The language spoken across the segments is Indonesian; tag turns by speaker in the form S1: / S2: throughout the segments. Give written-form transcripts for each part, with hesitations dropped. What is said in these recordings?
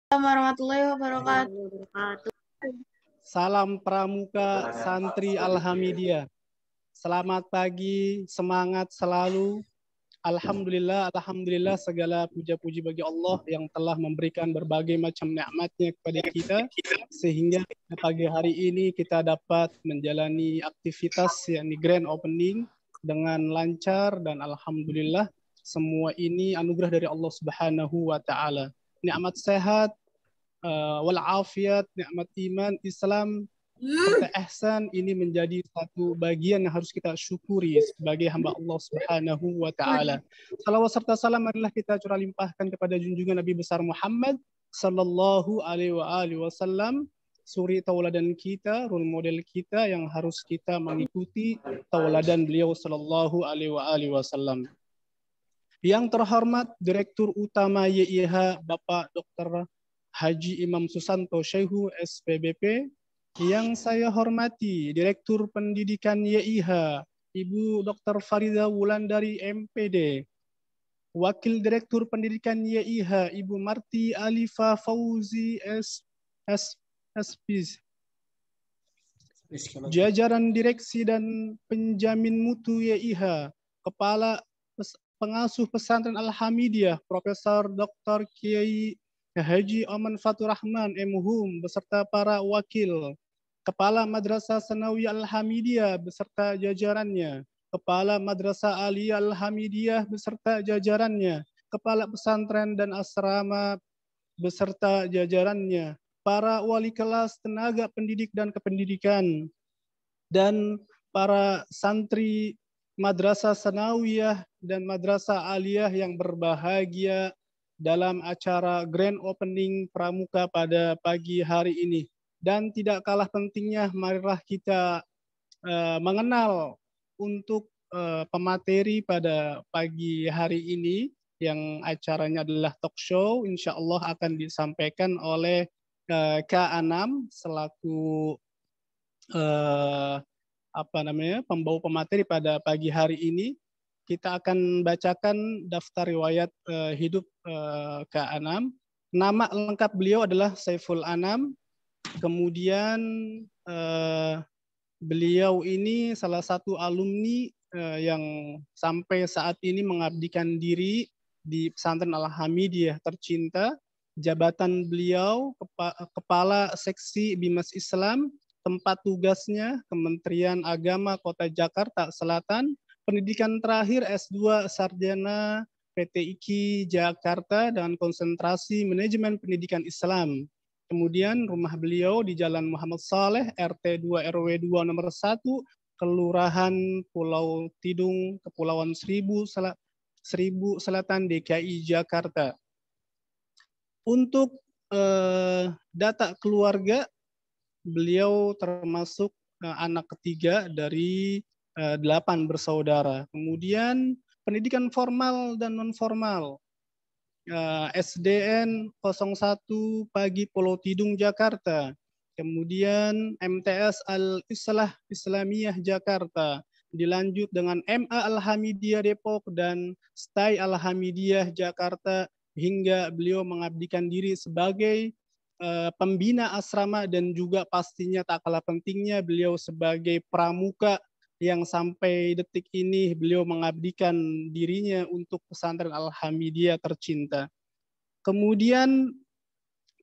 S1: Warahmatullahi wabarakatuh.
S2: Salam Pramuka Santri Alhamidiyah. Selamat pagi, semangat selalu. Alhamdulillah segala puja-puji bagi Allah yang telah memberikan berbagai macam nikmat-Nya kepada kita sehingga pagi hari ini kita dapat menjalani aktivitas yakni grand opening dengan lancar dan alhamdulillah semua ini anugerah dari Allah Subhanahu wa taala. Nikmat sehat, walafiat, nikmat iman, Islam, serta ihsan ini menjadi satu bagian yang harus kita syukuri sebagai hamba Allah Subhanahu wa taala. Salawat serta salam adalah kita curah limpahkan kepada junjungan Nabi besar Muhammad sallallahu alaihi wasallam, suri tauladan kita, role model kita yang harus kita mengikuti tauladan beliau sallallahu alaihi wasallam. Yang terhormat Direktur Utama YIH Bapak Dr. Haji Imam Susanto Syaihu SPBP, yang saya hormati Direktur Pendidikan YIH Ibu Dr. Farida Wulandari MPD, Wakil Direktur Pendidikan YIH Ibu Marti Alifa Fauzi SP, jajaran direksi dan penjamin mutu YIH, Kepala Pengasuh Pesantren Alhamidiyah Profesor Dr. Kiai Haji Oman Fatur Rahman MHum beserta para wakil, Kepala Madrasah Sanawiyah Alhamidiyah beserta jajarannya, Kepala Madrasah Aliyah Alhamidiyah beserta jajarannya, Kepala Pesantren dan Asrama beserta jajarannya, para wali kelas, tenaga pendidik dan kependidikan, dan para santri Madrasah Sanawiyah dan Madrasah Aliyah yang berbahagia dalam acara Grand Opening Pramuka pada pagi hari ini. Dan tidak kalah pentingnya, marilah kita mengenal untuk pemateri pada pagi hari ini yang acaranya adalah talk show. Insya Allah akan disampaikan oleh Kak Anam selaku pembawa pemateri pada pagi hari ini. Kita akan bacakan daftar riwayat hidup Kak Anam. Nama lengkap beliau adalah Saiful Anam. Kemudian beliau ini salah satu alumni yang sampai saat ini mengabdikan diri di Pesantren Alhamidiyah tercinta. Jabatan beliau Kepala Seksi Bimas Islam. Tempat tugasnya Kementerian Agama Kota Jakarta Selatan. Pendidikan terakhir S2 Sarjana PT IKI Jakarta dengan konsentrasi Manajemen Pendidikan Islam. Kemudian rumah beliau di Jalan Muhammad Saleh, RT 2 RW 2 nomor 1, Kelurahan Pulau Tidung, Kepulauan Seribu Selatan, DKI Jakarta. Untuk data keluarga, beliau termasuk anak ketiga dari 8 bersaudara. Kemudian pendidikan formal dan non formal, SDN 01 Pagi Pulau Tidung Jakarta. Kemudian MTS Al-Islah Islamiyah Jakarta. Dilanjut dengan MA Alhamidiyah Depok dan STAI Alhamidiyah Jakarta hingga beliau mengabdikan diri sebagai pembina asrama dan juga pastinya tak kalah pentingnya beliau sebagai pramuka yang sampai detik ini beliau mengabdikan dirinya untuk Pesantren Alhamidiyah tercinta. Kemudian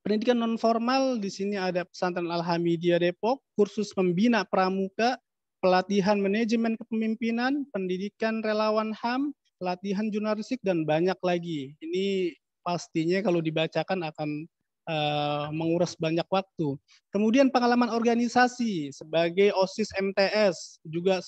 S2: pendidikan non formal di sini ada Pesantren Alhamidiyah Depok, kursus pembina pramuka, pelatihan manajemen kepemimpinan, pendidikan relawan HAM, latihan jurnalistik dan banyak lagi. Ini pastinya kalau dibacakan akan menguras banyak waktu. Kemudian pengalaman organisasi sebagai OSIS MTS, juga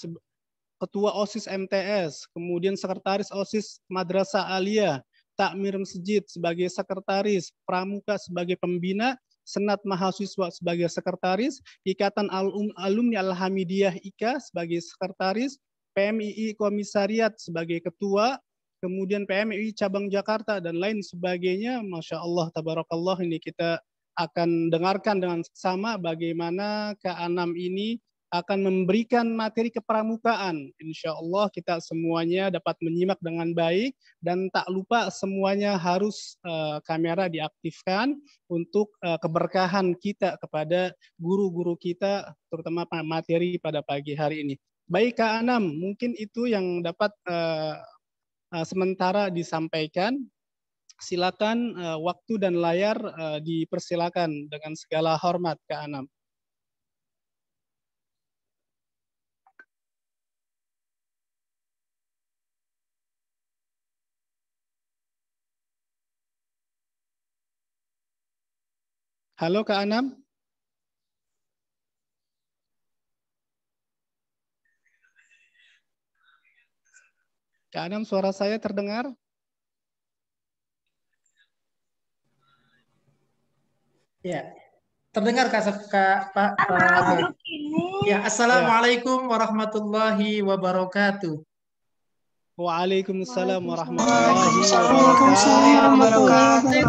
S2: ketua OSIS MTS, kemudian sekretaris OSIS Madrasah Aliyah, Takmir Masjid sebagai sekretaris, Pramuka sebagai pembina, Senat Mahasiswa sebagai sekretaris, Ikatan Alumni Alhamidiyah IKA sebagai sekretaris, PMII Komisariat sebagai ketua, kemudian PMI Cabang Jakarta dan lain sebagainya. Masya Allah, tabarakallah, ini kita akan dengarkan dengan seksama bagaimana Kak Anam ini akan memberikan materi kepramukaan. Insya Allah kita semuanya dapat menyimak dengan baik, dan tak lupa semuanya harus kamera diaktifkan untuk keberkahan kita kepada guru-guru kita, terutama materi pada pagi hari ini. Baik Kak Anam, mungkin itu yang dapat sementara disampaikan. Silakan waktu dan layar dipersilakan dengan segala hormat Kak Anam. Halo Kak Anam. Kak Anam, suara saya terdengar?
S3: Ya, terdengar Pak. Ya, assalamualaikum warahmatullahi wabarakatuh.
S2: Waalaikumsalam warahmatullahi wabarakatuh.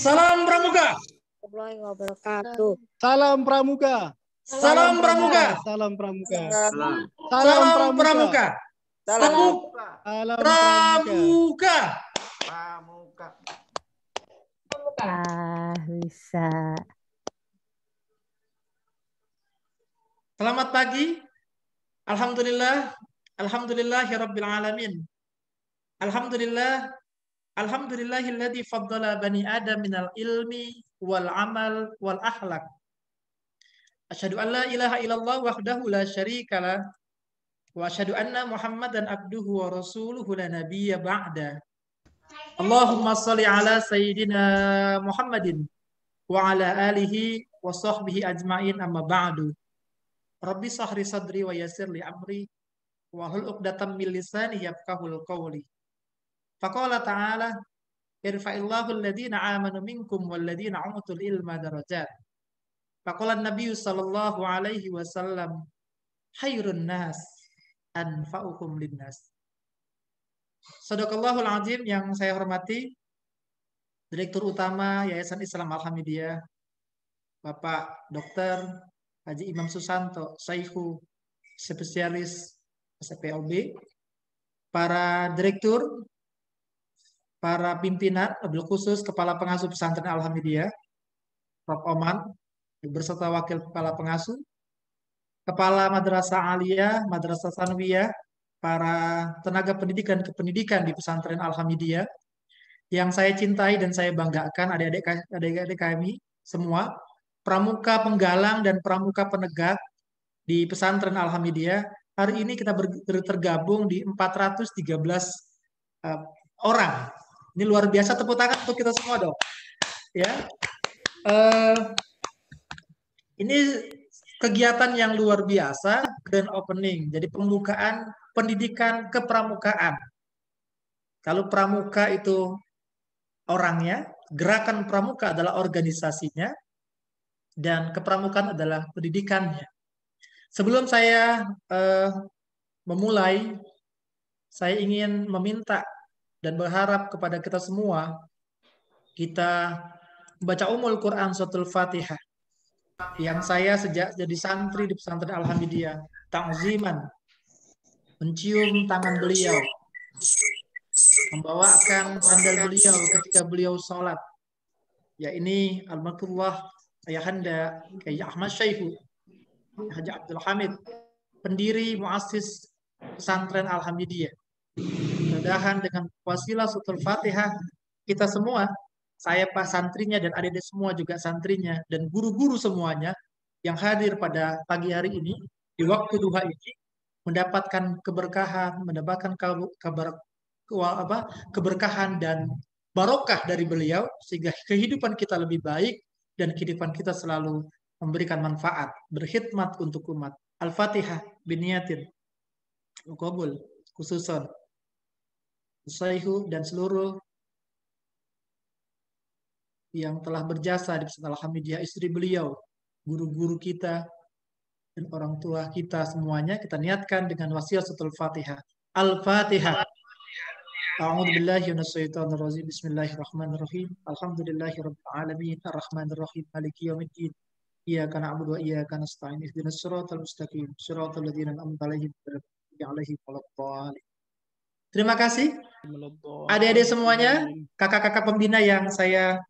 S3: Salam Pramuka.
S2: Salam Pramuka.
S3: Salam Pramuka.
S2: Salam Pramuka.
S3: Salam Pramuka. Salam Pramuka.
S4: Bisa.
S3: Selamat pagi. Alhamdulillahirabbil alamin. Alhamdulillahilladzi faddala bani Adam minal ilmi wal amal wal akhlaq. Asyhadu an la ilaha illallah wahdahu la syarikalah wa asyhadu anna Muhammadan abduhu wa rasuluhu la nabiyya ba'da. Allahumma shalli ala sayyidina Muhammadin wa ala alihi wa sahbihi ajma'in, amma ba'du. Rabbi sahri sadri wa yassir li amri wa hlul 'uqdatam min lisani yafqahul qawli. Faqala ta'ala irfa'illahu alladhina amanu minkum walladhina utul ilma darajat. Faqala an-nabiy sallallahu alaihi wasallam khairun nas anfa'uhum linnas. Shadaqallahul azim. Yang saya hormati Direktur Utama Yayasan Islam Al-Hamidiyah, Bapak Dr. Haji Imam Susanto, Saihu, Spesialis SPOB, para direktur, para pimpinan, wabil khusus Kepala Pengasuh Pesantren Al-Hamidiyah, Prof. Oman, berserta Wakil Kepala Pengasuh, Kepala Madrasah Aliyah, Madrasah Sanawiyah, para tenaga pendidikan kependidikan di Pesantren Al-Hamidiyah, yang saya cintai dan saya banggakan, adik-adik kami semua, pramuka penggalang dan pramuka penegak di Pesantren Al-Hamidiyah. Hari ini kita tergabung di 413 orang. Ini luar biasa, tepuk tangan untuk kita semua dong. Ya, ini kegiatan yang luar biasa, grand opening. Jadi pembukaan pendidikan kepramukaan. Kalau pramuka itu orangnya, gerakan pramuka adalah organisasinya, dan kepramukaan adalah pendidikannya. Sebelum saya memulai, saya ingin meminta dan berharap kepada kita semua, kita membaca Quran Suratul Fatihah. Yang saya sejak jadi santri di Pesantren Al-Hamidiyah, ta'ziman, mencium tangan beliau, membawakan sandal beliau ketika beliau sholat. Ya, ini almarhumah Ayahanda Kiai Ahmad Syaihu Haji Abdul Hamid, pendiri muassis Pesantren Al-Hamidiyah. Mudah-mudahan dengan wasilah Suratul Fatihah, kita semua, saya pas santrinya dan adik-adik semua juga santrinya, dan guru-guru semuanya yang hadir pada pagi hari ini, di waktu duha ini, mendapatkan keberkahan, mendapatkan keberkahan dan barokah dari beliau, sehingga kehidupan kita lebih baik dan kehidupan kita selalu memberikan manfaat, berkhidmat untuk umat. Al-Fatihah biniyatin qabul khususan Saihu dan seluruh yang telah berjasa di Pesantren Al-Hamidiyah, istri beliau, guru-guru kita, dan orang tua kita semuanya, kita niatkan dengan wasiat Suratul Fatihah. Al-Fatihah. A'udzubillahi minasyaitonir rajim. Bismillahirrahmanirrahim. Alhamdulillahirabbil alamin arrahmanirrahim maliki yaumiddin. Iyyaka na'budu wa iyyaka nasta'in. Ihdinas siratal mustaqim. Siratal ladzina an'amta 'alaihim ghairil waladdallin. Terima kasih adik-adik semuanya, kakak-kakak pembina yang saya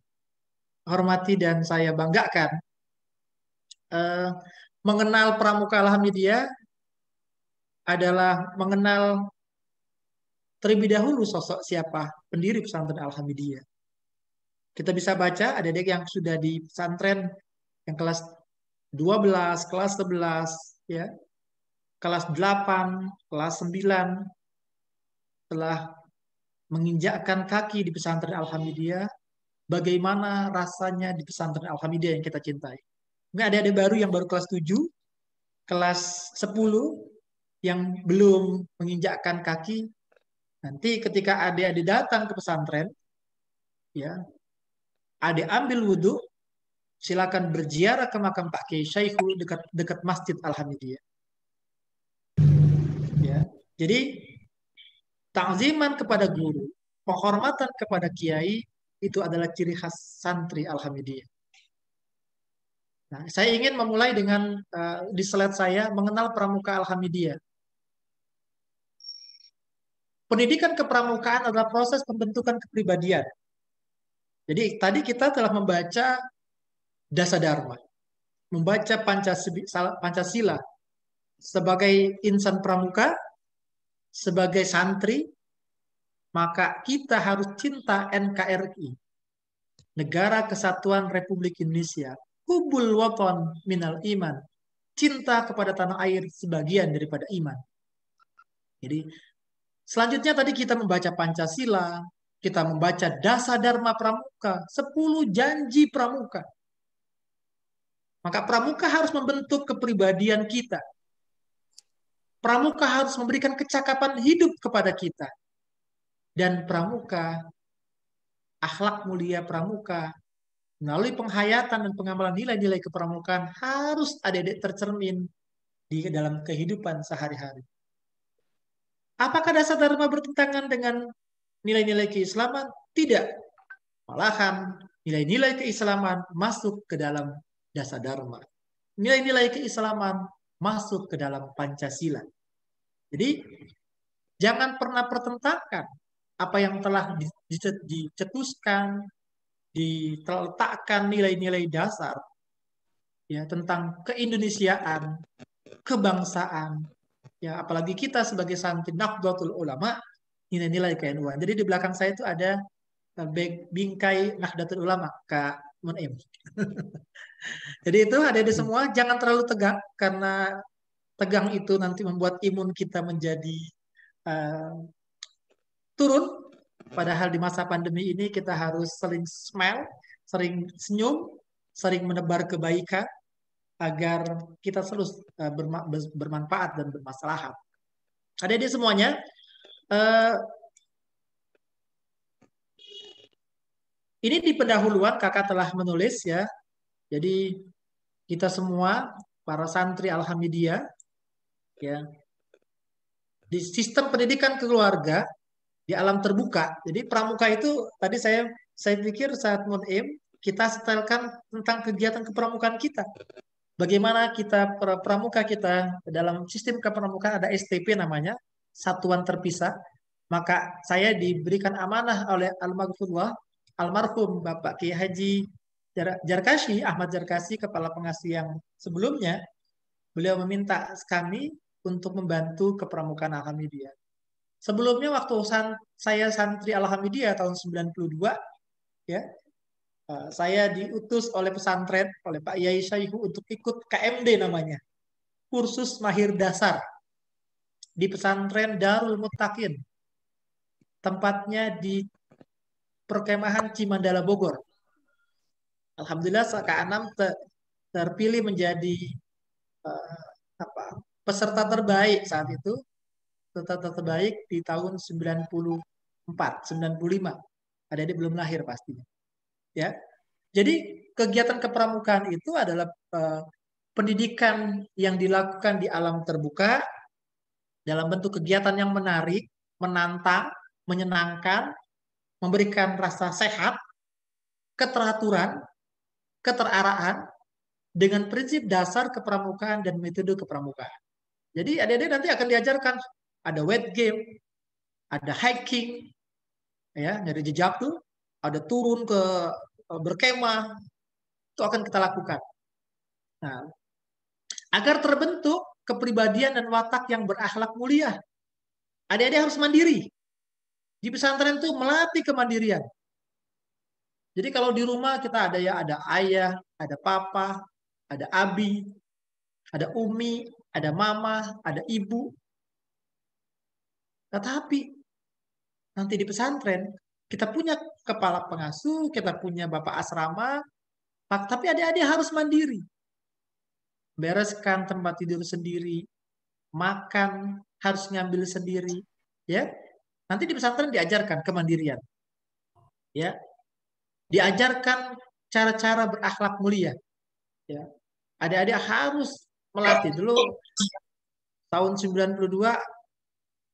S3: hormati dan saya banggakan. Mengenal Pramuka Alhamidiyah adalah mengenal terlebih dahulu sosok siapa pendiri pesantren Alhamidiyah. Kita bisa baca adik-adik yang sudah di pesantren yang kelas 12, kelas 11, ya, kelas 8, kelas 9, telah menginjakkan kaki di pesantren Alhamidiyah, bagaimana rasanya di pesantren Alhamidiyah yang kita cintai. Ini ada adik baru yang baru kelas 7, kelas 10, yang belum menginjakkan kaki. Nanti ketika adik-adik datang ke pesantren, ya, adik ambil wudhu, silakan berziarah ke makam Pak Kiai Syaihu dekat Masjid Alhamidiyah. Ya, jadi ta'ziman kepada guru, penghormatan kepada kiai itu adalah ciri khas santri Alhamidiyah. Nah, saya ingin memulai dengan di slide saya mengenal Pramuka Alhamidiyah. Pendidikan kepramukaan adalah proses pembentukan kepribadian. Jadi tadi kita telah membaca Dasadharma, membaca Pancasila sebagai insan pramuka, sebagai santri, maka kita harus cinta NKRI, Negara Kesatuan Republik Indonesia. Hubul waton minal iman, cinta kepada tanah air sebagian daripada iman. Jadi selanjutnya tadi kita membaca Pancasila, kita membaca Dasadharma Pramuka, 10 janji pramuka. Maka pramuka harus membentuk kepribadian kita. Pramuka harus memberikan kecakapan hidup kepada kita. Dan pramuka, akhlak mulia pramuka, melalui penghayatan dan pengamalan nilai-nilai kepramukaan harus adik-adik tercermin di dalam kehidupan sehari-hari. Apakah Dasadharma bertentangan dengan nilai-nilai keislaman? Tidak. Malahan nilai-nilai keislaman masuk ke dalam Dasadharma. Nilai-nilai keislaman masuk ke dalam Pancasila. Jadi jangan pernah pertentangkan apa yang telah dicetuskan, diletakkan nilai-nilai dasar ya tentang keindonesiaan, kebangsaan. Ya, apalagi kita sebagai santri Nahdlatul Ulama, nilai-nilai KNU-an. Jadi di belakang saya itu ada bingkai Nahdlatul Ulama, Kak Munim. Jadi itu adik-adik semua jangan terlalu tegang, karena tegang itu nanti membuat imun kita menjadi turun. Padahal di masa pandemi ini kita harus sering smile, sering senyum, sering menebar kebaikan, agar kita terus bermanfaat dan bermaslahat. Adik-adik semuanya, ini di pendahuluan kakak telah menulis ya. Jadi kita semua para santri Alhamidiyah ya, di sistem pendidikan keluarga di alam terbuka. Jadi pramuka itu tadi saya pikir saat Munim kita setelkan tentang kegiatan kepramukaan kita. Bagaimana kita pramuka kita dalam sistem kepramukaan ada STP namanya, satuan terpisah. Maka saya diberikan amanah oleh almarhum Bapak Kiai Haji Jarkasi, Ahmad Jarkasi, kepala pengasuh yang sebelumnya. Beliau meminta kami untuk membantu kepramukaan Alhamidiyah. Sebelumnya waktu saya santri Alhamidiyah tahun 92 ya, saya diutus oleh pesantren, oleh Pak Yai Syaihu untuk ikut KMD namanya, kursus mahir dasar di pesantren Darul Muttaqin, tempatnya di perkemahan Cimandala Bogor. Alhamdulillah Kak Anam terpilih menjadi peserta terbaik saat itu, peserta terbaik di tahun 94, 95. Adik-adik belum lahir pastinya. Ya, jadi kegiatan kepramukaan itu adalah pendidikan yang dilakukan di alam terbuka dalam bentuk kegiatan yang menarik, menantang, menyenangkan, memberikan rasa sehat, keteraturan, keteraraan, dengan prinsip dasar kepramukaan dan metode kepramukaan. Jadi adik-adik nanti akan diajarkan ada weight game, ada hiking, ya dari jejak tuh, ada turun ke berkemah, itu akan kita lakukan. Nah, agar terbentuk kepribadian dan watak yang berakhlak mulia, adik-adik harus mandiri. Di pesantren itu melatih kemandirian. Jadi kalau di rumah kita ada ayah, ada papa, ada abi, ada umi, ada mama, ada ibu. Tetapi nanti di pesantren kita punya kepala pengasuh, kita punya bapak asrama, tapi adik-adik harus mandiri. Bereskan tempat tidur sendiri, makan harus ngambil sendiri, ya. Nanti di pesantren diajarkan kemandirian. Ya. Diajarkan cara-cara berakhlak mulia. Ya. Adik-adik harus melatih dulu. Tahun 92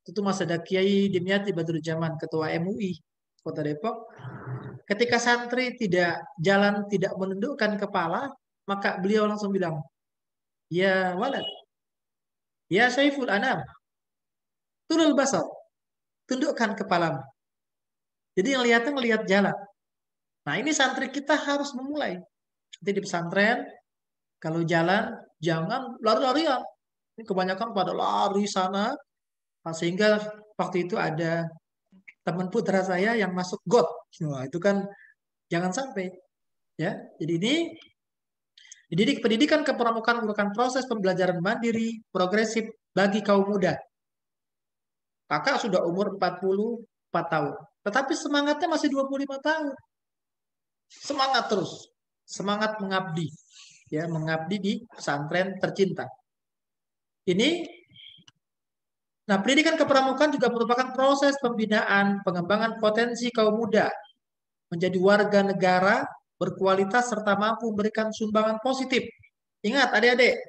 S3: itu masa ada Kiai Dimyati Badruzzaman, ketua MUI Kota Depok. Ketika santri tidak menundukkan kepala, maka beliau langsung bilang, "Ya walad, ya Saiful Anam, turul basar, tundukkan kepalamu." Jadi yang lihatnya ngelihat jalan. Nah, ini santri kita harus memulai. Nanti di pesantren, kalau jalan, jangan lari-larian. Ini kebanyakan pada lari sana, sehingga waktu itu ada teman putra saya yang masuk got. Wah, itu kan jangan sampai. Ya, jadi ini pendidikan kepramukaan merupakan proses pembelajaran mandiri, progresif bagi kaum muda. Kakak sudah umur 44 tahun, tetapi semangatnya masih 25 tahun. Semangat terus, semangat mengabdi, ya mengabdi di pesantren tercinta. Nah, pendidikan kepramukaan juga merupakan proses pembinaan, pengembangan potensi kaum muda menjadi warga negara berkualitas serta mampu memberikan sumbangan positif. Ingat, adik-adik,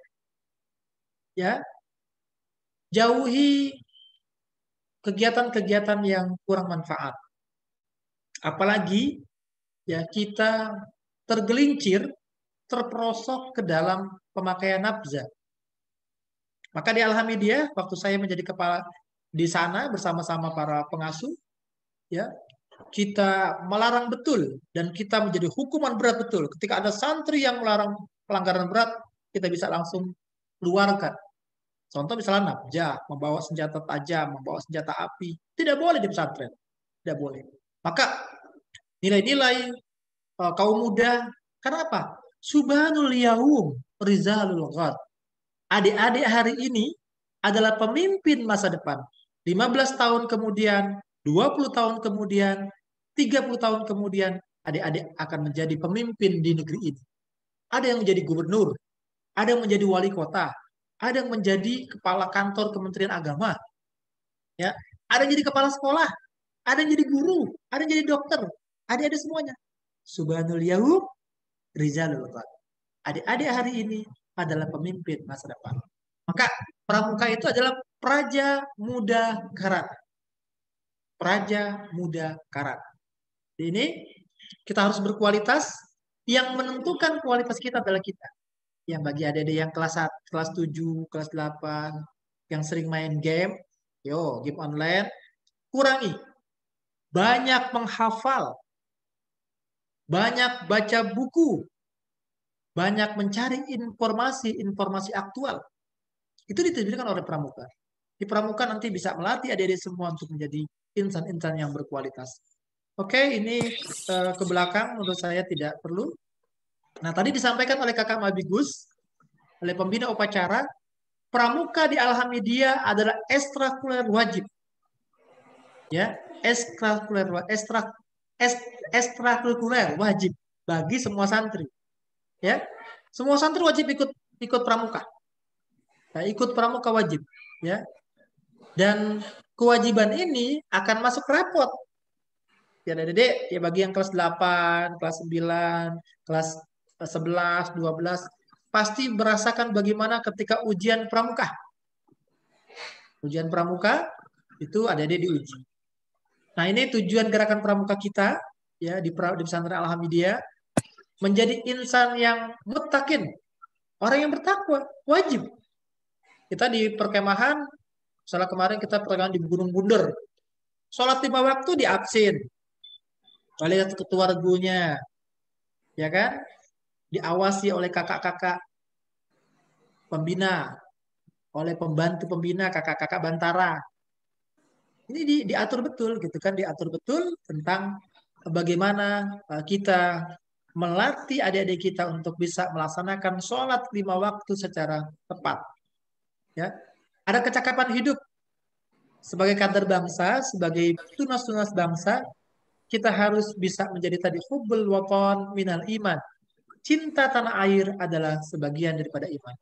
S3: ya jauhi kegiatan-kegiatan yang kurang manfaat. Apalagi ya kita tergelincir, terperosok ke dalam pemakaian nafza. Maka di Alhamidiyah, waktu saya menjadi kepala di sana bersama-sama para pengasuh, ya kita melarang betul dan kita menjadi hukuman berat betul. Ketika ada santri yang melarang pelanggaran berat, kita bisa langsung keluarkan. Contoh misalnya nafjah, membawa senjata tajam, membawa senjata api, tidak boleh di pesantren, tidak boleh. Maka nilai-nilai kaum muda, kenapa? Subhanul yaum rizalul ghad. Adik-adik hari ini adalah pemimpin masa depan. 15 tahun kemudian, 20 tahun kemudian, 30 tahun kemudian, adik-adik akan menjadi pemimpin di negeri ini. Ada yang menjadi gubernur, ada yang menjadi wali kota, ada yang menjadi kepala kantor Kementerian Agama, ya, ada yang jadi kepala sekolah, ada yang jadi guru, ada yang jadi dokter, adik-adik semuanya. Subhanul yaum rizalul ghad. Adik-adik hari ini adalah pemimpin masa depan. Maka pramuka itu adalah praja muda karat. Praja muda karat. Ini kita harus berkualitas. Yang menentukan kualitas kita adalah kita. Yang bagi adik-adik yang kelas 1, kelas 7, kelas 8, yang sering main game, game online, kurangi. Banyak menghafal. Banyak baca buku. Banyak mencari informasi aktual. Itu diterjemahkan oleh pramuka. Di pramuka nanti bisa melatih adik-adik semua untuk menjadi insan-insan yang berkualitas. Oke, ini ke belakang menurut saya tidak perlu. Nah, tadi disampaikan oleh Kakak Mabigus, oleh pembina upacara, pramuka di Alhamidiyah adalah ekstrakurikuler wajib. Ya, ekstrakurikuler wajib bagi semua santri. Ya, semua santri wajib ikut pramuka. Nah, ikut pramuka wajib, ya. Dan kewajiban ini akan masuk rapot. Ya, Dede, ya bagi yang kelas 8, kelas 9, kelas 11, 12 pasti merasakan bagaimana ketika ujian pramuka. Ujian pramuka itu Dede diuji. Nah, ini tujuan gerakan pramuka kita ya di pesantren Alhamidiyah, menjadi insan yang muttaqin, Orang yang bertakwa wajib. Kita di perkemahan, misalnya kemarin kita perkemahan di Gunung Bunder, sholat 5 waktu diabsen oleh ketua regunya, ya kan? Diawasi oleh kakak-kakak pembina, oleh pembantu pembina, kakak-kakak bantara. Ini diatur betul, gitu kan? Diatur betul tentang bagaimana kita melatih adik-adik kita untuk bisa melaksanakan sholat 5 waktu secara tepat. Ya, ada kecakapan hidup sebagai kader bangsa, sebagai tunas-tunas bangsa, kita harus bisa menjadi tadi hubbul waton minal iman. Cinta tanah air adalah sebagian daripada iman.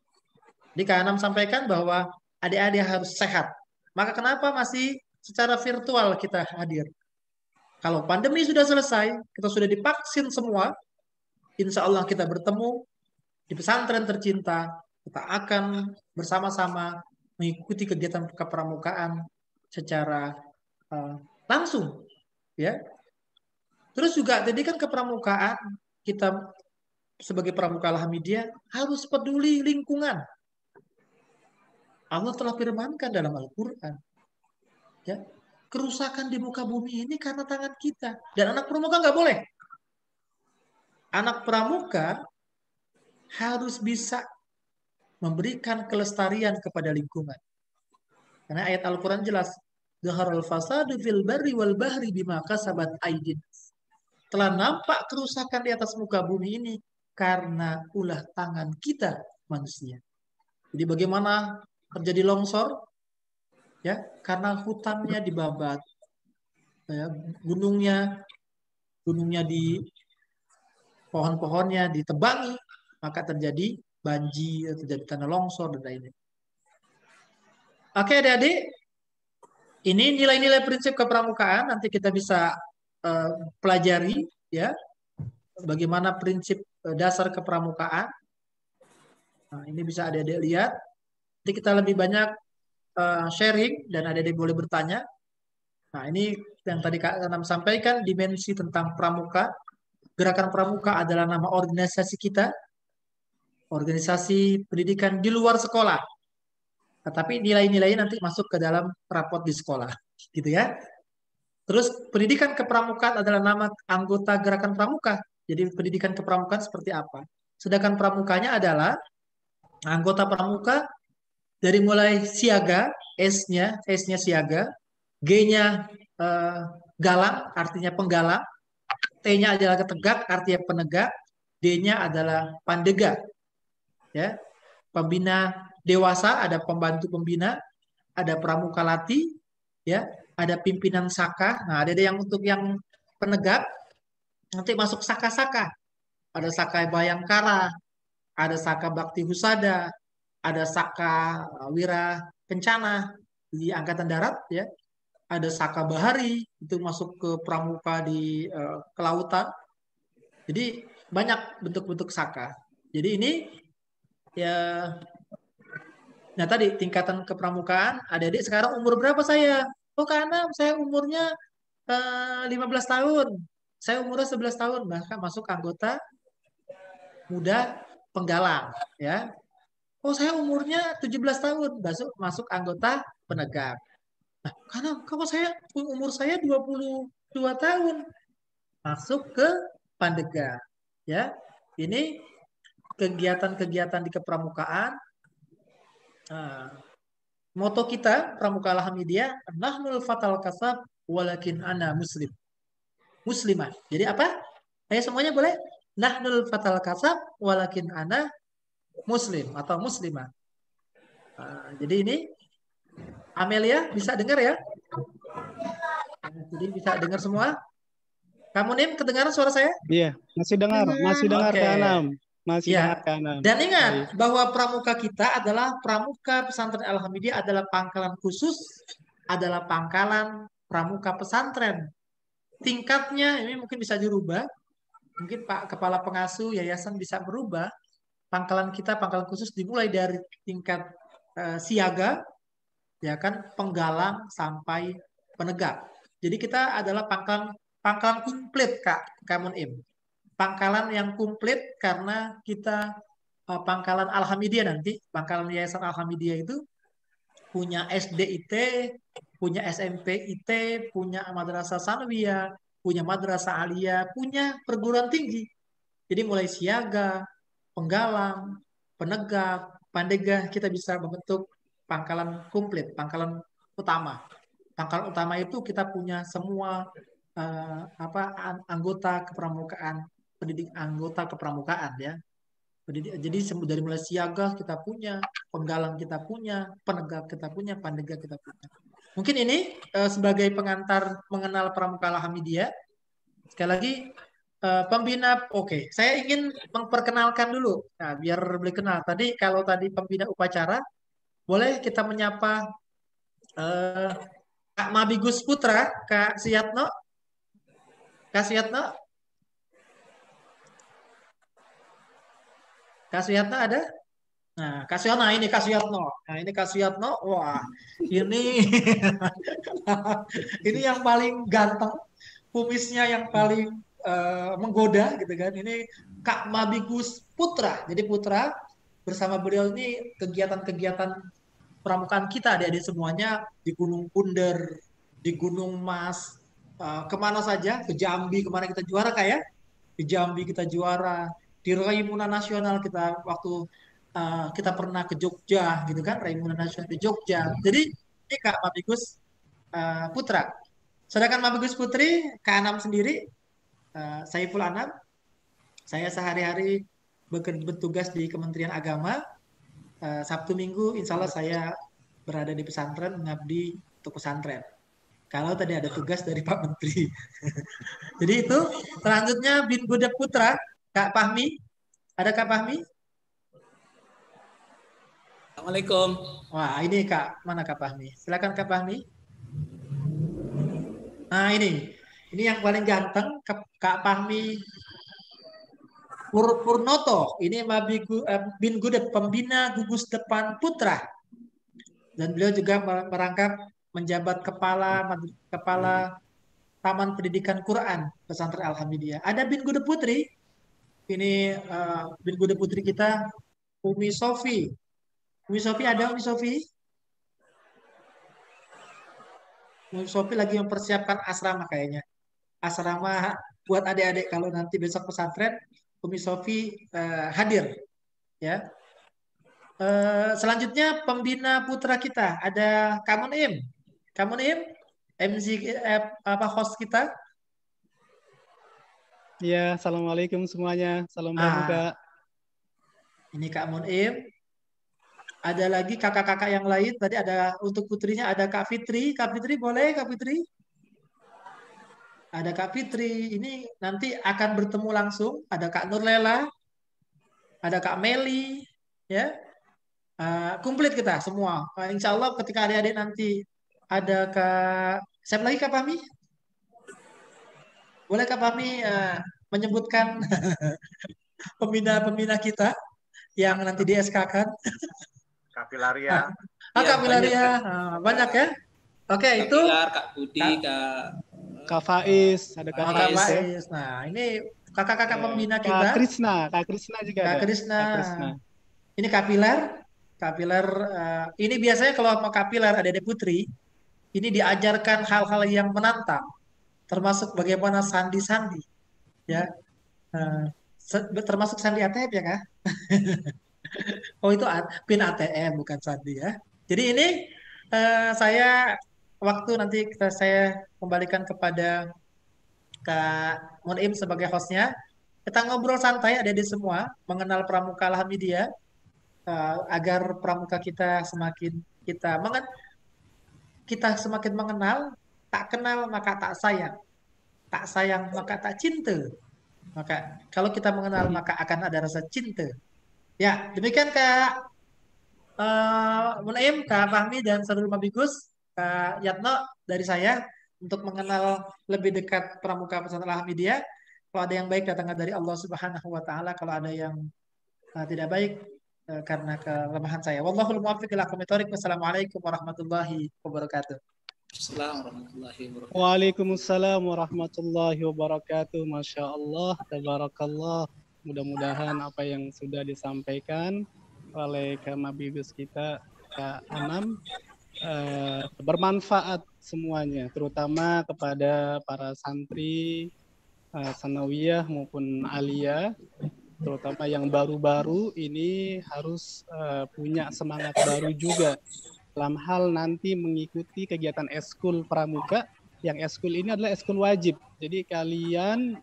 S3: Jadi Kak Anam sampaikan bahwa adik-adik harus sehat. Maka kenapa masih secara virtual kita hadir? Kalau pandemi sudah selesai, kita sudah divaksin semua, insya Allah kita bertemu di pesantren tercinta, kita akan bersama-sama mengikuti kegiatan kepramukaan secara langsung, ya. Terus juga tadi kan kepramukaan kita sebagai pramuka Alhamidiyah harus peduli lingkungan. Allah telah firmankan dalam Al-Quran, ya, kerusakan di muka bumi ini karena tangan kita. Dan anak pramuka nggak boleh. Anak pramuka harus bisa memberikan kelestarian kepada lingkungan. Karena ayat Al-Quran jelas, Zaharul fasadu fil barri wal bahri bima kasabat aydin. Telah nampak kerusakan di atas muka bumi ini karena ulah tangan kita manusia. Jadi bagaimana terjadi longsor? Ya, karena hutannya dibabat, ya, gunungnya di pohon-pohonnya ditebangi, maka terjadi banjir, terjadi tanah longsor dan lainnya. Oke, adik-adik, ini nilai-nilai prinsip kepramukaan nanti kita bisa pelajari, ya, bagaimana prinsip dasar kepramukaan. Nah, ini bisa adik-adik lihat. Nanti kita lebih banyak sharing dan adik-adik boleh bertanya. Nah, ini yang tadi Kak Anam sampaikan, dimensi tentang pramuka. Gerakan Pramuka adalah nama organisasi kita, organisasi pendidikan di luar sekolah. Nah, tapi nilai-nilainya nanti masuk ke dalam rapot di sekolah, gitu ya. Terus pendidikan kepramukaan adalah nama anggota gerakan pramuka. Jadi pendidikan kepramukaan seperti apa? Sedangkan pramukanya adalah anggota pramuka dari mulai siaga, S-nya siaga, G-nya galang, artinya penggalang, T-nya adalah tegak, artinya penegak, D-nya adalah pandega. Ya, pembina dewasa, ada pembantu pembina, ada pramuka latih, ya, ada pimpinan saka. Nah, ada yang untuk yang penegak, nanti masuk saka-saka. Ada saka bayangkara, ada saka bakti husada, ada saka wira kencana di angkatan darat, ya. Ada saka bahari, itu masuk ke pramuka di kelautan. Jadi banyak bentuk-bentuk saka. Jadi ini ya. Nah tadi tingkatan kepramukaan, adik-adik sekarang umur berapa saya? Oh karena saya umurnya 15 tahun. Saya umurnya 11 tahun, bahkan masuk anggota muda penggalang, ya. Oh saya umurnya 17 tahun, masuk anggota penegak. Nah, karena kalau umur saya 22 tahun, masuk ke pandega, ya. Ini kegiatan-kegiatan di kepramukaan. Moto kita Pramuka Alhamidiyah, nahnul fatal kasab walakin ana muslim. Muslimah. Jadi apa? Ayo semuanya boleh? Nahnul fatal kasab walakin ana muslim atau muslimah. Jadi ini Amelia bisa dengar ya? Jadi bisa dengar semua? Kamu Nim, kedengaran suara saya?
S2: Iya, masih dengar
S3: Oke.
S2: Kak Anam. Masih
S3: Ya.
S2: dengar Kak Anam.
S3: Dan ingat
S2: Baik.
S3: bahwa pramuka kita adalah pramuka pesantren Alhamidiyah adalah pangkalan khusus, adalah pangkalan pramuka pesantren. Tingkatnya ini mungkin bisa dirubah. Mungkin Pak Kepala Pengasuh Yayasan bisa merubah. Pangkalan kita, pangkalan khusus dimulai dari tingkat siaga, ya kan, penggalang sampai penegak. Jadi kita adalah pangkalan komplit Kak Munim. Pangkalan yang komplit karena kita Pangkalan Al-Hamidiyah nanti, Pangkalan Yayasan Al-Hamidiyah itu punya SD-IT, punya SMP-IT, punya madrasah sanawiyah, punya madrasah aliyah, punya perguruan tinggi. Jadi mulai siaga, penggalang, penegak, pandegah, kita bisa membentuk pangkalan komplit, pangkalan utama. Pangkalan utama itu kita punya semua anggota kepramukaan, pendidik anggota kepramukaan ya. Jadi dari mulai siaga kita punya, penggalang kita punya, penegak kita punya, pandegak kita punya. Mungkin ini sebagai pengantar mengenal Pramuka Alhamidiyah. Sekali lagi pembina, oke. Saya ingin memperkenalkan dulu, nah, biar boleh kenal. Tadi kalau tadi pembina upacara, boleh kita menyapa Kak Mabigus Putra, Kak Siyatno. Kak Siyatno? Kak Suyatno ada? Nah, Kak Suyatno, nah ini Kak Suyatno. Nah, ini Kak Suyatno. Wah, ini ini yang paling ganteng, kumisnya yang paling menggoda gitu kan. Ini Kak Mabigus Putra. Jadi Putra bersama beliau ini kegiatan-kegiatan pramukaan kita adik-adik semuanya di Gunung Punder, di Gunung Mas, kemana saja, ke Jambi kemana kita juara kayak, di Jambi kita juara, di Raimuna Nasional kita waktu kita pernah ke Jogja gitu kan, Raimuna Nasional di Jogja. Jadi ini Kak Mabigus Putra. Sedangkan Mabigus Putri, Kak Anam sendiri, Saiful Anam, saya sehari-hari bertugas di Kementerian Agama. Sabtu Minggu insya Allah saya berada di pesantren mengabdi untuk pesantren. Kalau tadi ada tugas dari Pak Menteri. Jadi itu selanjutnya Bin Budak Putra, Kak Fahmi. Ada Kak Fahmi?
S4: Assalamualaikum.
S3: Wah ini Kak, mana Kak Fahmi? Silakan Kak Fahmi. Nah ini yang paling ganteng Kak Fahmi Purnoto, ini Bin Gudep, pembina gugus depan putra. Dan beliau juga merangkap menjabat kepala Taman Pendidikan Quran Pesantren Al-Hamidiyah. Ada Bin Gudep Putri, ini Bin Gudep Putri kita, Umi Sofi. Umi Sofi ada Umi Sofi? Umi Sofi lagi mempersiapkan asrama kayaknya. Asrama buat adik-adik kalau nanti besok pesantren. Umi Sofi hadir, ya. Selanjutnya pembina putra kita ada Kamun Im. Kamun Im, MC host kita.
S2: Ya, assalamualaikum semuanya. Salam pramuka.
S3: Ini Kak Munim. Ada lagi kakak-kakak yang lain. Tadi ada untuk putrinya ada Kak Fitri. Kak Fitri boleh Kak Fitri? Ada Kak Fitri, ini nanti akan bertemu langsung. Ada Kak Nurlela, ada Kak Meli, ya. Komplit kita semua. Insya Allah ketika adik-adik nanti ada Kak, siapa lagi Kak Fahmi? Boleh Kak Fahmi menyebutkan pembina-pembina kita yang nanti di SK-kan?
S4: Kapilaria.
S3: Kapilaria, banyak ya. Oke, itu
S4: Kak Budi,
S2: Kak Faiz, ada Kak
S3: Faiz. Nah, ini kakak-kakak pembina kita.
S2: Kak Krisna juga
S3: Kak
S2: ada.
S3: Krisna. Ini Kapilar. Ini biasanya kalau mau Kapilar ada Putri, ini diajarkan hal-hal yang menantang, termasuk bagaimana sandi-sandi, ya. Termasuk sandi ATM ya Kak? Oh itu pin ATM bukan sandi ya. Jadi ini saya waktu nanti saya kembalikan kepada Kak Munim sebagai hostnya. Kita ngobrol santai ada di semua mengenal Pramuka Alhamidiyah agar pramuka kita semakin semakin mengenal, tak kenal maka tak sayang maka tak cinta. Maka kalau kita mengenal maka akan ada rasa cinta. Ya demikian Kak Munaim, Kak Fahmi dan Saudara Mabigus, Kak Yatno dari saya untuk mengenal lebih dekat pramuka pesantren Alhamidiyah. Kalau ada yang baik datangnya dari Allah Subhanahu wa taala, kalau ada yang tidak baik karena kelemahan saya. Wallahul muwaffiq ila aqwamit thoriq. Wassalamualaikum warahmatullahi wabarakatuh.
S2: Waalaikumsalam warahmatullahi wabarakatuh. Masya Allah, tabarakallah. Mudah-mudahan apa yang sudah disampaikan oleh Kamabigus kita Kak Anam bermanfaat semuanya, terutama kepada para santri sanawiyah maupun aliyah, terutama yang baru-baru ini harus punya semangat baru juga dalam hal nanti mengikuti kegiatan eskul pramuka. Yang eskul ini adalah eskul wajib. Jadi kalian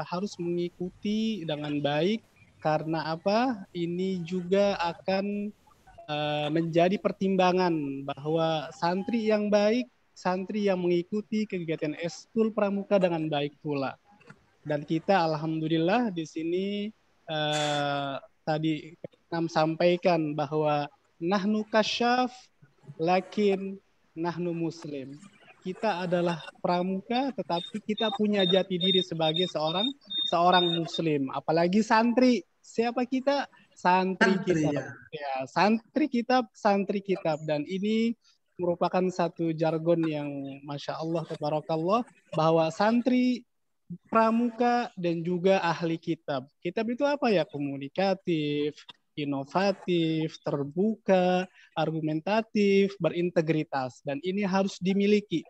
S2: harus mengikuti dengan baik karena apa? Ini juga akan menjadi pertimbangan bahwa santri yang baik, santri yang mengikuti kegiatan eskul pramuka dengan baik pula. Dan kita alhamdulillah di sini tadi Nam sampaikan bahwa nahnu kasyaf lakin nahnu muslim. Kita adalah pramuka tetapi kita punya jati diri sebagai seorang muslim, apalagi santri. Siapa kita? Santri kitab. Ya, santri kitab, dan ini merupakan satu jargon yang Masya Allah tabarakallah, bahwa santri pramuka dan juga ahli kitab. Kitab itu apa ya? Komunikatif, inovatif, terbuka, argumentatif, berintegritas, dan ini harus dimiliki.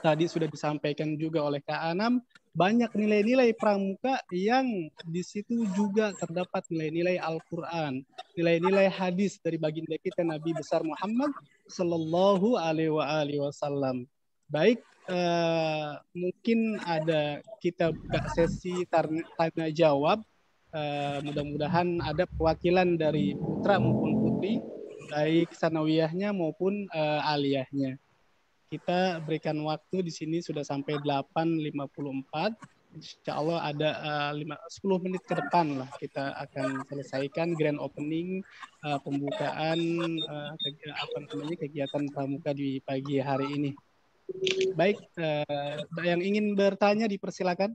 S2: Tadi sudah disampaikan juga oleh Kak Anam, banyak nilai-nilai pramuka yang di situ juga terdapat nilai-nilai Al-Quran, nilai-nilai hadis dari baginda kita Nabi besar Muhammad Sallallahu Alaihi Wasallam. Baik, mungkin ada kita buka sesi tanya jawab. Mudah-mudahan ada perwakilan dari putra maupun putri, baik sanawiyahnya maupun aliyahnya. Kita berikan waktu di sini sudah sampai 8.54. Insya Allah ada 10 menit ke depan lah kita akan selesaikan grand opening, pembukaan kegiatan pramuka di pagi hari ini. Baik, yang ingin bertanya dipersilakan.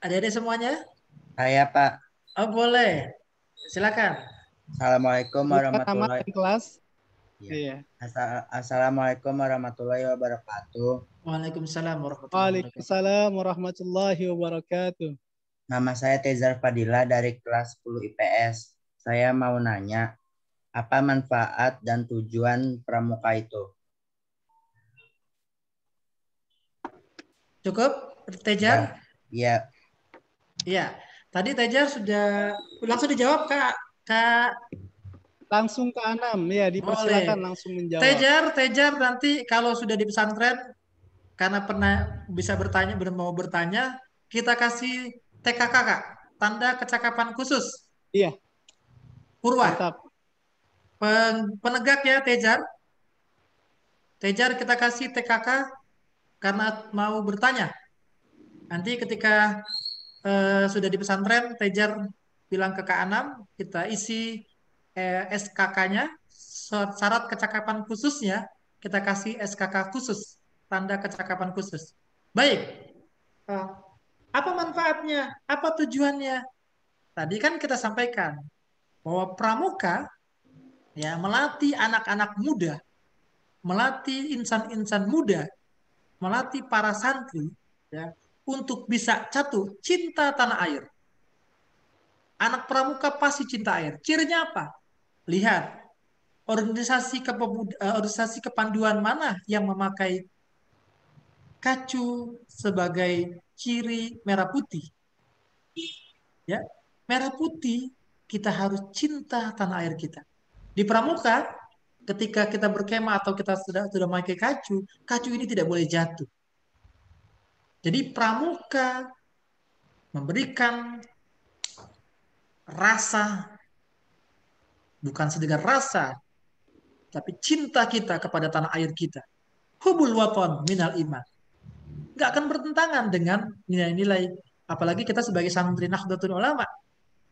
S3: Adik-adik semuanya?
S5: Saya Pak.
S3: Oh boleh, silakan.
S5: Assalamualaikum warahmatullahi
S2: wabarakatuh.
S5: Iya. Assalamualaikum warahmatullahi wabarakatuh.
S3: Waalaikumsalam
S2: warahmatullahi wabarakatuh.
S5: Nama saya Tezar Fadila dari kelas 10 IPS. Saya mau nanya, apa manfaat dan tujuan pramuka itu?
S3: Cukup, Tejar?
S5: Iya.
S3: Iya. Tadi Tejar sudah langsung dijawab Kak.
S2: Langsung ke Anam, ya dipersilakan langsung menjawab.
S3: Tejar nanti kalau sudah di pesantren, karena pernah bisa bertanya, mau bertanya, kita kasih TKK Kak, tanda kecakapan khusus.
S2: Iya.
S3: Purwa. Penegak ya Tejar. Tejar kita kasih TKK karena mau bertanya. Nanti ketika sudah di pesantren, Tejar bilang ke Kak Anam, kita isi SKK-nya, syarat kecakapan khususnya, kita kasih SKK khusus, tanda kecakapan khusus. Baik, apa manfaatnya? Apa tujuannya? Tadi kan kita sampaikan bahwa pramuka ya melatih anak-anak muda, melatih insan-insan muda, melatih para santri ya untuk bisa cinta tanah air. Anak pramuka pasti cinta air. Cirinya apa? Lihat, organisasi kepanduan mana yang memakai kacu sebagai ciri merah putih? Ya, merah putih, kita harus cinta tanah air kita. Di pramuka, ketika kita berkemah atau kita sudah memakai kacu ini tidak boleh jatuh. Jadi pramuka memberikan rasa, bukan sekedar rasa, tapi cinta kita kepada tanah air kita. Hubul watan minal iman. Nggak akan bertentangan dengan nilai-nilai, apalagi kita sebagai santri Nahdlatul Ulama,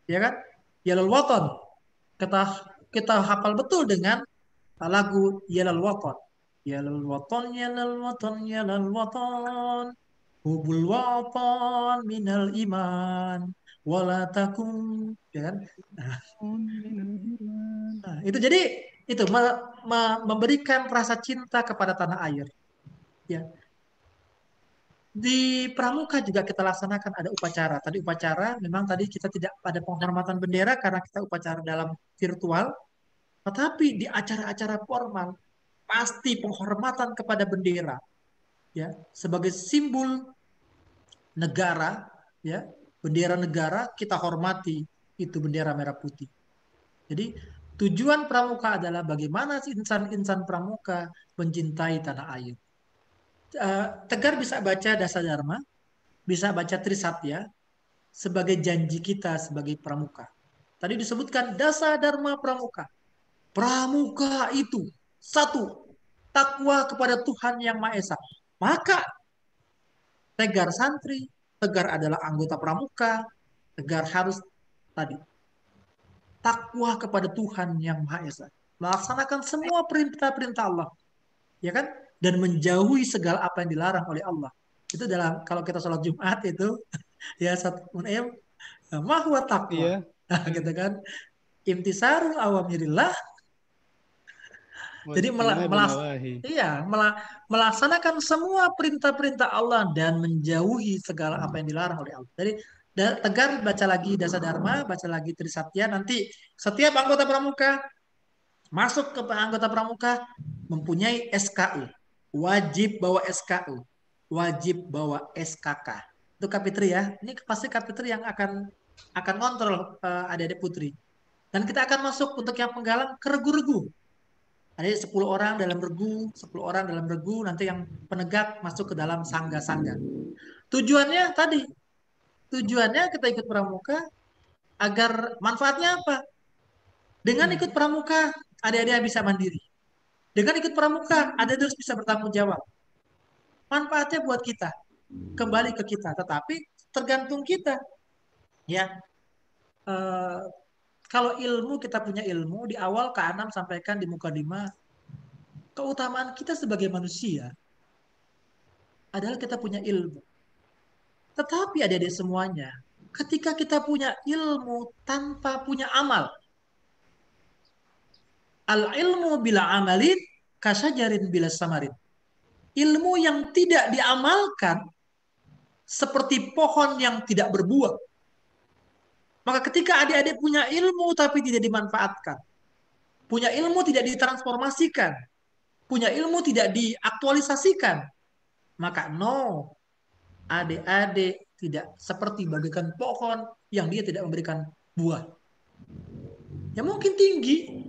S3: ya kan? Yalal watan. Kita hafal betul dengan lagu Yalal watan. Yalal watan, yalal watan, yalal watan. Hubul watan minal iman. Wala takum, ya kan? Nah, itu jadi itu memberikan rasa cinta kepada tanah air. Ya. Di Pramuka juga kita laksanakan ada upacara. Tadi upacara memang tadi kita tidak pada penghormatan bendera karena kita upacara dalam virtual, tetapi di acara-acara formal pasti penghormatan kepada bendera, ya, sebagai simbol negara, ya, bendera negara kita hormati, itu bendera merah putih. Jadi tujuan Pramuka adalah bagaimana insan-insan Pramuka mencintai tanah air. Tegar bisa baca Dasa Dharma, bisa baca Trisatya sebagai janji kita sebagai Pramuka. Tadi disebutkan Dasa Dharma Pramuka. Pramuka itu satu, takwa kepada Tuhan Yang Maha Esa. Maka Tegar santri, Tegar adalah anggota Pramuka, Tegar harus tadi takwa kepada Tuhan Yang Maha Esa, melaksanakan semua perintah-perintah Allah, ya kan? Dan menjauhi segala apa yang dilarang oleh Allah. Itu dalam kalau kita sholat Jumat itu ya satu mahwa takwa, gitu kan? Imtisarul awamirillah. Jadi melaksanakan semua perintah-perintah Allah dan menjauhi segala apa yang dilarang oleh Allah. Jadi Tegar baca lagi Dasa Dharma, baca lagi Trisatya. Nanti setiap anggota Pramuka masuk ke anggota Pramuka mempunyai SKU, wajib bawa SKU, wajib bawa SKK. Itu Kapitri ya. Ini pasti Kapitri yang akan kontrol adik-adik putri. Dan kita akan masuk untuk yang penggalang ke regu-regu. Ada 10 orang dalam regu, 10 orang dalam regu, nanti yang penegak masuk ke dalam sangga-sangga. Tujuannya tadi, tujuannya kita ikut Pramuka agar manfaatnya apa? Dengan ikut Pramuka, adik-adik bisa mandiri. Dengan ikut Pramuka, adik-adik bisa bertanggung jawab. Manfaatnya buat kita, kembali ke kita. Tetapi tergantung kita. Ya, kalau ilmu, kita punya ilmu, di awal Kak Anam sampaikan di Mukadimah, keutamaan kita sebagai manusia adalah kita punya ilmu. Tetapi adik-adik semuanya, ketika kita punya ilmu tanpa punya amal, al-ilmu bila amalin kasajarin bila samarin. Ilmu yang tidak diamalkan seperti pohon yang tidak berbuah. Maka ketika adik-adik punya ilmu tapi tidak dimanfaatkan, punya ilmu tidak ditransformasikan, punya ilmu tidak diaktualisasikan, maka adik-adik tidak seperti bagaikan pohon yang dia tidak memberikan buah. Ya mungkin tinggi,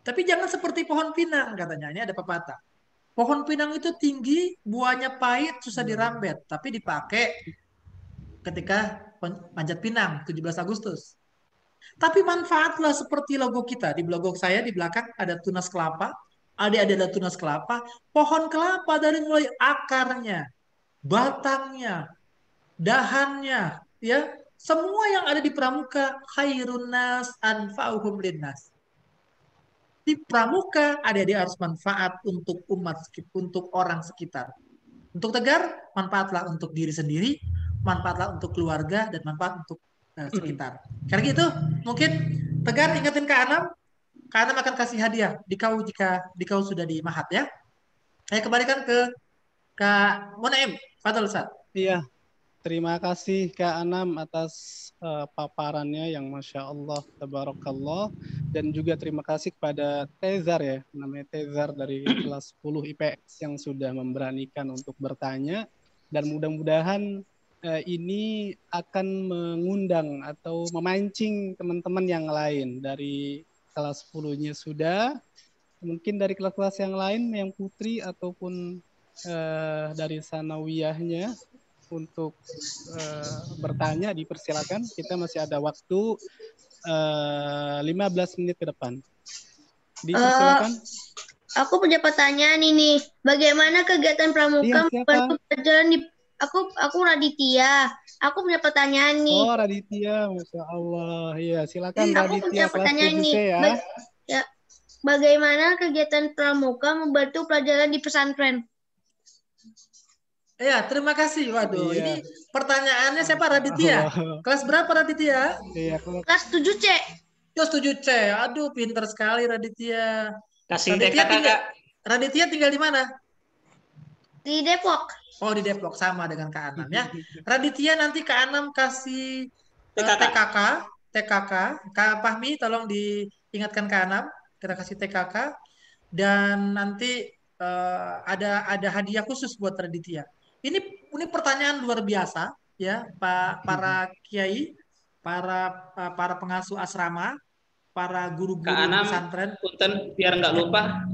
S3: tapi jangan seperti pohon pinang katanya. Ini ada pepatah. Pohon pinang itu tinggi, buahnya pahit, susah dirambet, tapi dipakai ketika panjat pinang 17 Agustus. Tapi manfaatlah seperti logo kita. Di logo saya di belakang ada tunas kelapa, ada tunas kelapa, pohon kelapa dari mulai akarnya, batangnya, dahannya, ya, semua yang ada di Pramuka khairun nas anfa'uhum linnas. Di Pramuka adik-adik harus manfaat untuk umat, untuk orang sekitar. Untuk Tegar, manfaatlah untuk diri sendiri, manfaatlah untuk keluarga, dan manfaat untuk sekitar. Karena gitu, mungkin Tegar ingetin Kak Anam akan kasih hadiah jika dikau sudah di Mahat ya. Saya kembalikan ke Kak Munaim. Fadhol Ustaz.
S2: Iya, terima kasih Kak Anam atas paparannya yang Masya Allah, Tabarakallah. Dan juga terima kasih kepada Tezar ya, namanya Tezar dari kelas 10 IPS yang sudah memberanikan untuk bertanya. Dan mudah-mudahan ini akan mengundang atau memancing teman-teman yang lain dari kelas 10-nya sudah, mungkin dari kelas-kelas yang lain yang putri ataupun dari sanawiyahnya untuk bertanya, dipersilakan. Kita masih ada waktu 15 menit ke depan. Dipersilakan.
S1: Aku punya pertanyaan ini. Bagaimana kegiatan Pramuka membantu pelajaran di Aku Raditya. Aku punya pertanyaan nih.
S2: Oh, Raditya, Masya Allah. Iya, silakan
S1: Aku punya
S2: Raditya
S1: pertanyaan
S2: kelas 7C
S1: nih.
S2: ya.
S1: Bagaimana kegiatan Pramuka membantu pelajaran di pesantren?
S3: Ya, terima kasih. Waduh, ini pertanyaannya siapa Raditya? Kelas berapa Raditya?
S2: Iya,
S1: kelas 7C.
S3: Yo setuju C. Aduh, pinter sekali Raditya.
S4: Kasih
S3: Raditya
S4: TK
S3: tinggal,
S4: Kak.
S3: Raditya tinggal di mana?
S1: Di Depok.
S3: Oh, di Depok, sama dengan Kak Anam ya. Raditya nanti Kak Anam kasih
S4: TKK.
S3: TKK. Kak Fahmi tolong diingatkan Kak Anam, kita kasih TKK. Dan nanti ada hadiah khusus buat Raditya. Ini pertanyaan luar biasa ya, para kiai, para pengasuh asrama, para
S4: Kak
S3: guru-guru di
S4: Anam,
S3: pesantren.
S4: punten biar nggak lupa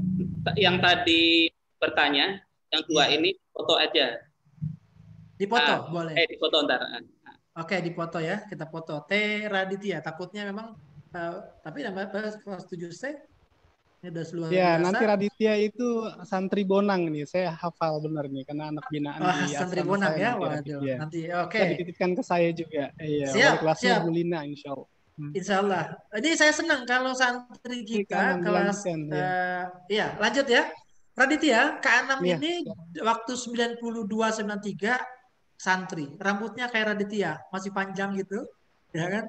S4: yang tadi bertanya, yang dua ini foto aja.
S3: Dipoto, boleh.
S4: Di foto ntar.
S3: Oke, dipoto ya, kita foto. T Raditya, takutnya memang, tapi nama kelas 7C, ini udah luar
S2: Ya,
S3: biasa.
S2: nanti Raditya itu santri Bonang nih. Saya hafal benar nih karena anak binaan di
S3: Santri
S2: asrama
S3: Bonang
S2: saya
S3: ya,
S2: nanti
S3: waduh.
S2: Raditya.
S3: Nanti, oke.
S2: Bisa dititipkan ke saya juga. Iya,
S3: Siap,
S2: wali kelasnya
S3: siap.
S2: Bu Lina, insya Allah.
S3: Insya Allah. Ini saya senang kalau santri kita
S2: Kak Anam,
S3: kelas,
S2: dilanjutkan, ya.
S3: iya lanjut ya. Raditya, Kak Anam
S2: Iya,
S3: ini waktu 92-93 santri. Rambutnya kayak Raditya, masih panjang gitu. Ya kan?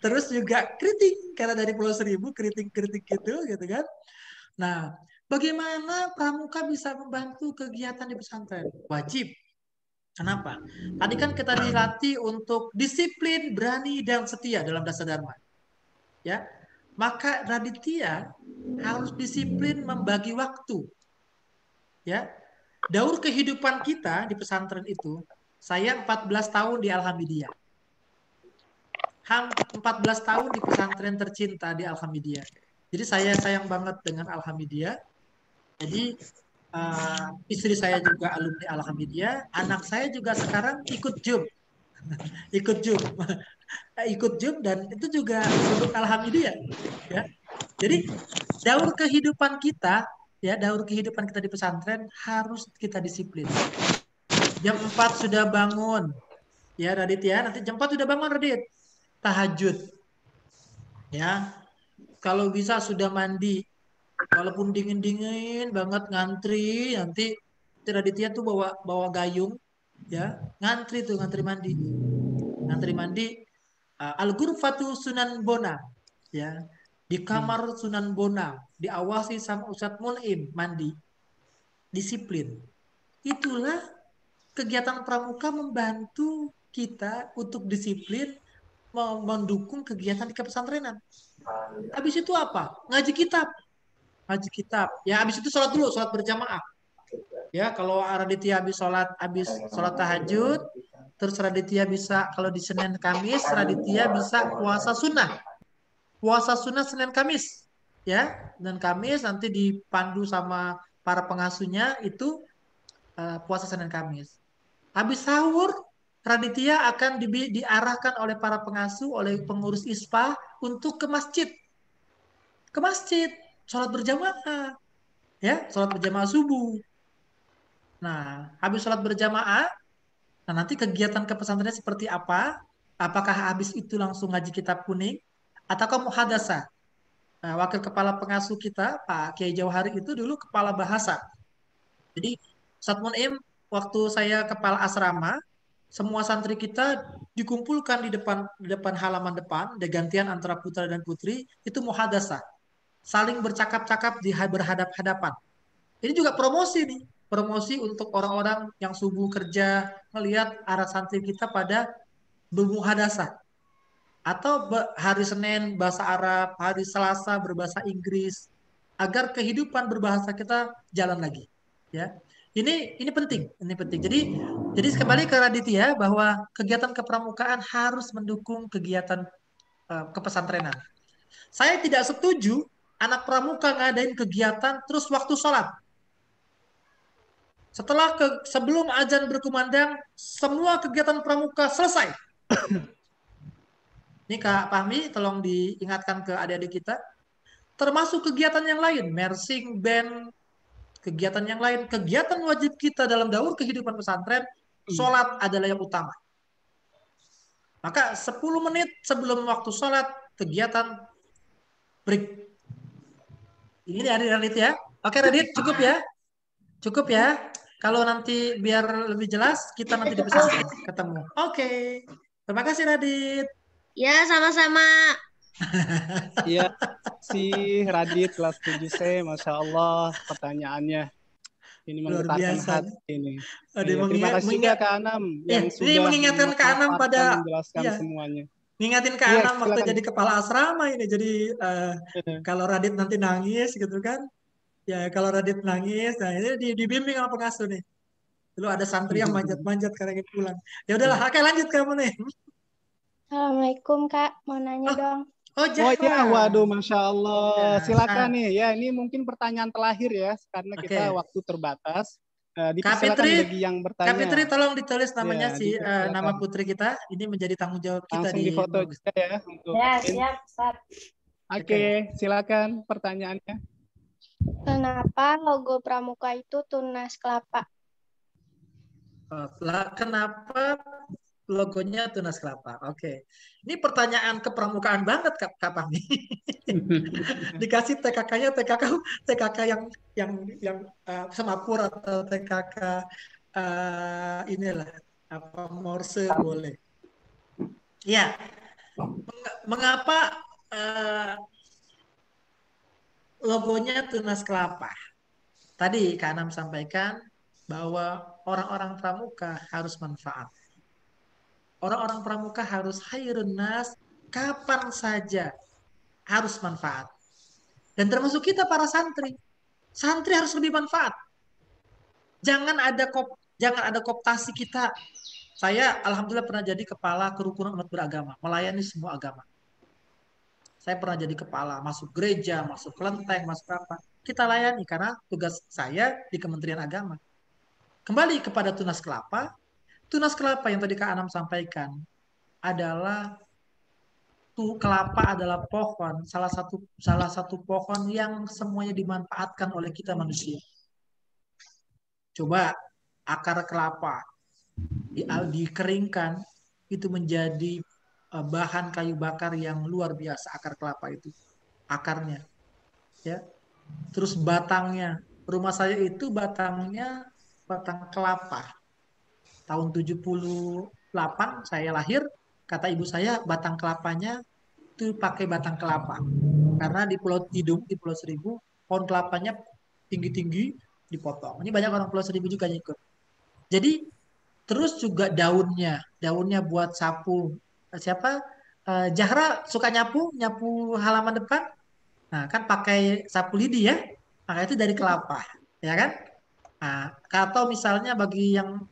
S3: Terus juga keriting, karena dari Pulau Seribu keriting-keriting gitu kan. Nah, bagaimana pramuka bisa membantu kegiatan di pesantren? Wajib. Kenapa? Tadi kan kita dilatih untuk disiplin, berani, dan setia dalam dasar dharma. Ya, maka Raditya harus disiplin membagi waktu. Ya, daur kehidupan kita di pesantren itu, saya 14 tahun di Alhamidiyah. 14 tahun di pesantren tercinta di Alhamidiyah. Jadi saya sayang banget dengan Alhamidiyah. Jadi istri saya juga alumni Alhamidiyah, anak saya juga sekarang ikut JUM. ikut JUM dan itu juga produk Alhamidiyah. Ya. Jadi daur kehidupan kita, ya daur kehidupan kita di pesantren harus kita disiplin. Jam 4 sudah bangun, ya Raditya. Nanti jam 4 sudah bangun Radit. Tahajud, ya. Kalau bisa sudah mandi, walaupun dingin-dingin banget ngantri, nanti Raditya tuh bawa gayung, ya ngantri mandi. Al-Ghurfatu Sunan Bonang, ya di kamar Sunan Bonang, diawasi sama Ustadz Mun'im mandi, disiplin. Itulah kegiatan pramuka membantu kita untuk disiplin, mendukung kegiatan di pesantrenan. Habis itu apa? Ngaji kitab. Ya habis itu sholat dulu, sholat berjamaah. Ya kalau Raditya habis sholat tahajud, terus Raditya bisa kalau di Senin Kamis Raditya bisa puasa sunnah Senin Kamis, ya. Dan Kamis nanti dipandu sama para pengasuhnya itu puasa Senin Kamis. Habis sahur Raditya akan diarahkan oleh para pengasuh, oleh pengurus ISPA untuk ke masjid, sholat berjamaah, ya sholat berjamaah subuh. Nah habis sholat berjamaah, nah nanti kegiatan ke pesantrennya seperti apa? Apakah habis itu langsung ngaji kitab kuning ataukah muhadasah? Nah, wakil kepala pengasuh kita Pak Kiai Jauhari itu dulu kepala bahasa. Jadi Ustadz Mun'im waktu saya kepala asrama, semua santri kita dikumpulkan di depan halaman depan, gantian antara putra dan putri, itu muhadasah. Saling bercakap-cakap di berhadap-hadapan. Ini juga promosi nih, promosi untuk orang-orang yang subuh kerja, melihat arah santri kita pada bermuhadasah. Atau hari Senin bahasa Arab, hari Selasa berbahasa Inggris, agar kehidupan berbahasa kita jalan lagi. Ya, ini penting, Jadi kembali ke Raditya bahwa kegiatan kepramukaan harus mendukung kegiatan kepesantrenan. Saya tidak setuju anak pramuka ngadain kegiatan terus waktu sholat. Sebelum azan berkumandang, semua kegiatan pramuka selesai. Ini Kak Fahmi, tolong diingatkan ke adik-adik kita. Termasuk kegiatan yang lain, mersing, band, kegiatan yang lain. Kegiatan wajib kita dalam daur kehidupan pesantren, sholat adalah yang utama. Maka 10 menit sebelum waktu sholat, kegiatan break. Ini dari Radit ya. Oke Radit, cukup ya? Cukup ya? Kalau nanti biar lebih jelas, kita nanti di pesantren ketemu. Oke. Terima kasih Radit.
S1: Ya, sama-sama.
S2: Iya, si Radit kelas 7C, Masya Allah pertanyaannya. Ini
S3: Luar
S2: menggetarkan
S3: biasa.
S2: hati ini.
S3: Ada
S2: Iya, terima kasih juga Kak Anam yang
S3: ini
S2: sudah
S3: mengingatkan Kak Anam pada
S2: memaparkan, menjelaskan
S3: iya,
S2: semuanya.
S3: ngingatin Kak
S2: Iya,
S3: Anam waktu
S2: silakan.
S3: jadi kepala asrama ini. Jadi kalau Radit nanti nangis gitu kan, ya kalau Radit nangis, nah ini dibimbing sama pengasuh nih. Dulu ada santri yang manjat-manjat karena ingin pulang. Ya udahlah, oke lanjut kamu nih.
S6: Assalamualaikum Kak, mau nanya
S3: Oh,
S6: dong.
S3: oh
S2: Oh
S3: Jahra.
S2: iya, waduh, Masya Allah.
S3: Ya,
S2: Silakan nih, ya ini mungkin pertanyaan terakhir ya, karena kita
S3: Oke.
S2: waktu terbatas.
S3: Kak
S2: Dipersilakan
S3: Fitri,
S2: bagi yang
S3: Kak
S2: bertanya.
S3: Fitri tolong ditulis namanya
S2: Ya,
S3: nama
S2: dipersilakan.
S3: putri kita. Ini menjadi tanggung jawab kita
S2: Langsung
S3: di
S2: difoto juga ya. Untuk
S6: Ya, siap, Ustaz.
S2: Oke, silakan pertanyaannya.
S6: Kenapa logo Pramuka itu tunas kelapa?
S3: Kenapa logonya tunas kelapa? Oke. Ini pertanyaan kepramukaan banget Kak Pahmi. Dikasih TKK-nya TKK yang semapur atau TKK inilah apa Morse boleh. Ya. Mengapa logonya tunas kelapa? Tadi Kak Anam sampaikan bahwa orang-orang pramuka harus manfaat. Orang-orang pramuka harus khairun nas kapan saja harus manfaat. Dan termasuk kita para santri. Santri harus lebih manfaat. Jangan ada kooptasi kita. Saya alhamdulillah pernah jadi kepala kerukunan umat beragama, melayani semua agama. Saya pernah jadi kepala, masuk gereja, masuk kelenteng, masuk apa. Kita layani karena tugas saya di Kementerian Agama. Kembali kepada tunas kelapa. Tunas kelapa yang tadi Kak Anam sampaikan adalah kelapa adalah pohon, salah satu pohon yang semuanya dimanfaatkan oleh kita manusia. Coba akar kelapa dikeringkan itu menjadi bahan kayu bakar yang luar biasa. Akar kelapa itu, akarnya, ya. Terus batangnya, rumah saya itu batang kelapa. Tahun 78 saya lahir, kata ibu saya batang kelapanya itu pakai batang kelapa. Karena di Pulau Tidung, di Pulau Seribu, pohon kelapanya tinggi-tinggi dipotong. Ini banyak orang Pulau Seribu juga yang ikut. Jadi terus juga daunnya buat sapu. Siapa? Jahra suka nyapu halaman depan. Nah, kan pakai sapu lidi ya. Maka itu dari kelapa, ya kan? Nah, atau misalnya bagi yang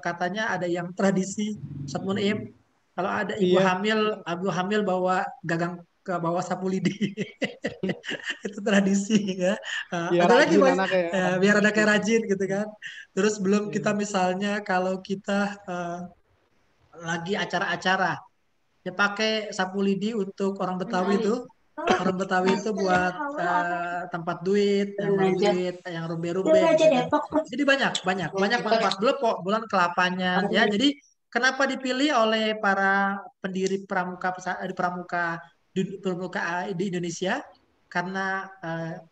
S3: katanya ada yang tradisi Ustaz Munim, kalau ada ibu hamil bawa gagang ke bawah sapu lidi. Itu tradisi ya. Ada lagi biar ada kayak rajin gitu kan. Terus belum kita misalnya kalau kita lagi acara-acara ya pakai sapu lidi untuk orang Betawi itu. Orang Betawi itu buat tempat duit, yang rumbe-rumbe. Jadi banyak manfaat. Bulan kelapanya, ya. Jadi kenapa dipilih oleh para pendiri pramuka di Indonesia? Karena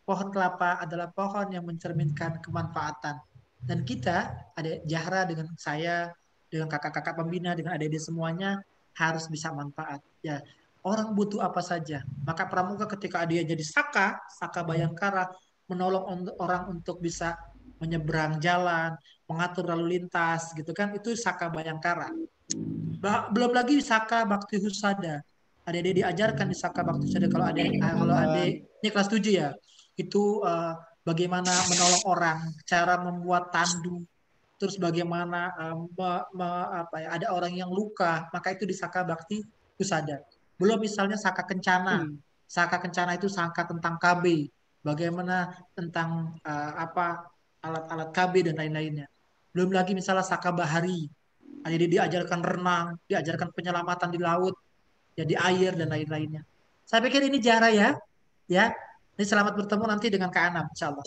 S3: pohon kelapa adalah pohon yang mencerminkan kemanfaatan. Dan kita, ada Jahra dengan saya, dengan kakak-kakak pembina, dengan adik-adik semuanya harus bisa manfaat. Ya, orang butuh apa saja. Maka pramuka ketika dia jadi saka bayangkara, menolong orang untuk bisa menyeberang jalan, mengatur lalu lintas, gitu kan, itu saka bayangkara. Belum lagi saka bakti husada. Adik-adik diajarkan di saka bakti husada. Kalau adik ini kelas 7 ya, itu bagaimana menolong orang, cara membuat tandu, terus bagaimana ada orang yang luka, maka itu di saka bakti husada. Belum misalnya saka kencana. Saka kencana itu saka tentang KB. Bagaimana tentang alat-alat KB dan lain-lainnya. Belum lagi misalnya saka bahari. Jadi diajarkan renang, diajarkan penyelamatan di laut, ya di air dan lain-lainnya. Saya pikir ini Jahra ya. Ya. Ini selamat bertemu nanti dengan Kak Anam, insya Allah.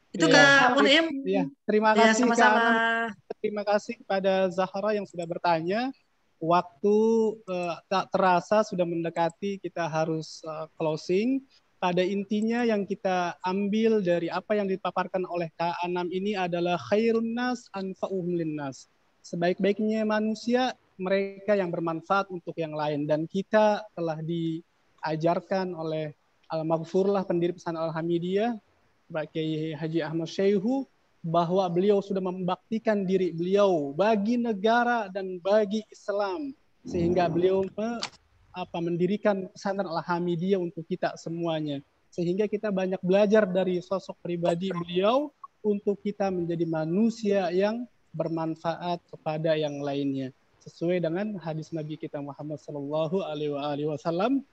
S3: Itu Kak Munim.
S2: Ya, terima kasih
S3: sama-sama.
S2: Kak Anam. Terima kasih kepada Zahra yang sudah bertanya. Waktu tak terasa sudah mendekati, kita harus closing. Pada intinya yang kita ambil dari apa yang dipaparkan oleh Kak Anam ini adalah khairun nas anfa'uhum linnas. Sebaik-baiknya manusia mereka yang bermanfaat untuk yang lain, dan kita telah diajarkan oleh Al-Maghfurlah, pendiri pesantren Al-Hamidiyah, Pak Kiai Haji Ahmad Syaihu, bahwa beliau sudah membaktikan diri beliau bagi negara dan bagi Islam, sehingga beliau mendirikan pesantren Al-Hamidiyah untuk kita semuanya. Sehingga kita banyak belajar dari sosok pribadi beliau untuk kita menjadi manusia yang bermanfaat kepada yang lainnya. Sesuai dengan hadis Nabi kita Muhammad Sallallahu Alaihi Wasallam.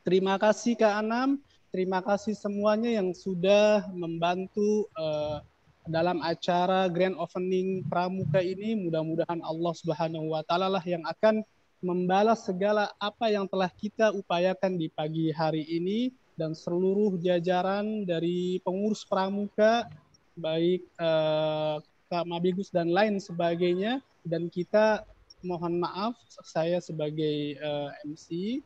S2: Terima kasih Kak Anam, terima kasih semuanya yang sudah membantu dalam acara Grand Opening Pramuka ini. Mudah-mudahan Allah Subhanahu wa Ta'ala lah yang akan membalas segala apa yang telah kita upayakan di pagi hari ini, dan seluruh jajaran dari pengurus Pramuka, baik Kak Mabigus dan lain sebagainya. Dan kita mohon maaf, saya sebagai MC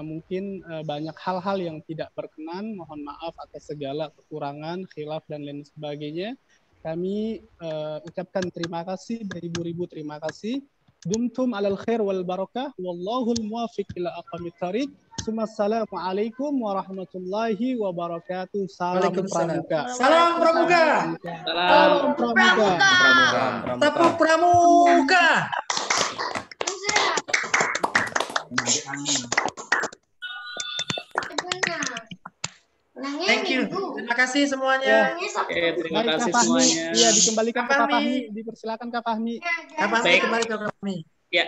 S2: mungkin banyak hal-hal yang tidak berkenan, mohon maaf atas segala kekurangan, khilaf dan lain sebagainya. Kami ucapkan terima kasih, beribu-ribu terima kasih. Dumtum alal khair wal barakah, wallahul muwafiq ila aqwamit thariq. Assalamualaikum warahmatullahi wabarakatuh. Salam Pramuka.
S3: Salam Pramuka.
S2: Salam Pramuka.
S3: Tepuk Pramuka. Thank you. Terima kasih semuanya.
S4: Terima kasih semuanya.
S2: Iya, dikembalikan ke Kak Fahmi. Dipersilakan Kak Fahmi.
S3: Baik, kembali ke Fahmi.
S4: Ya.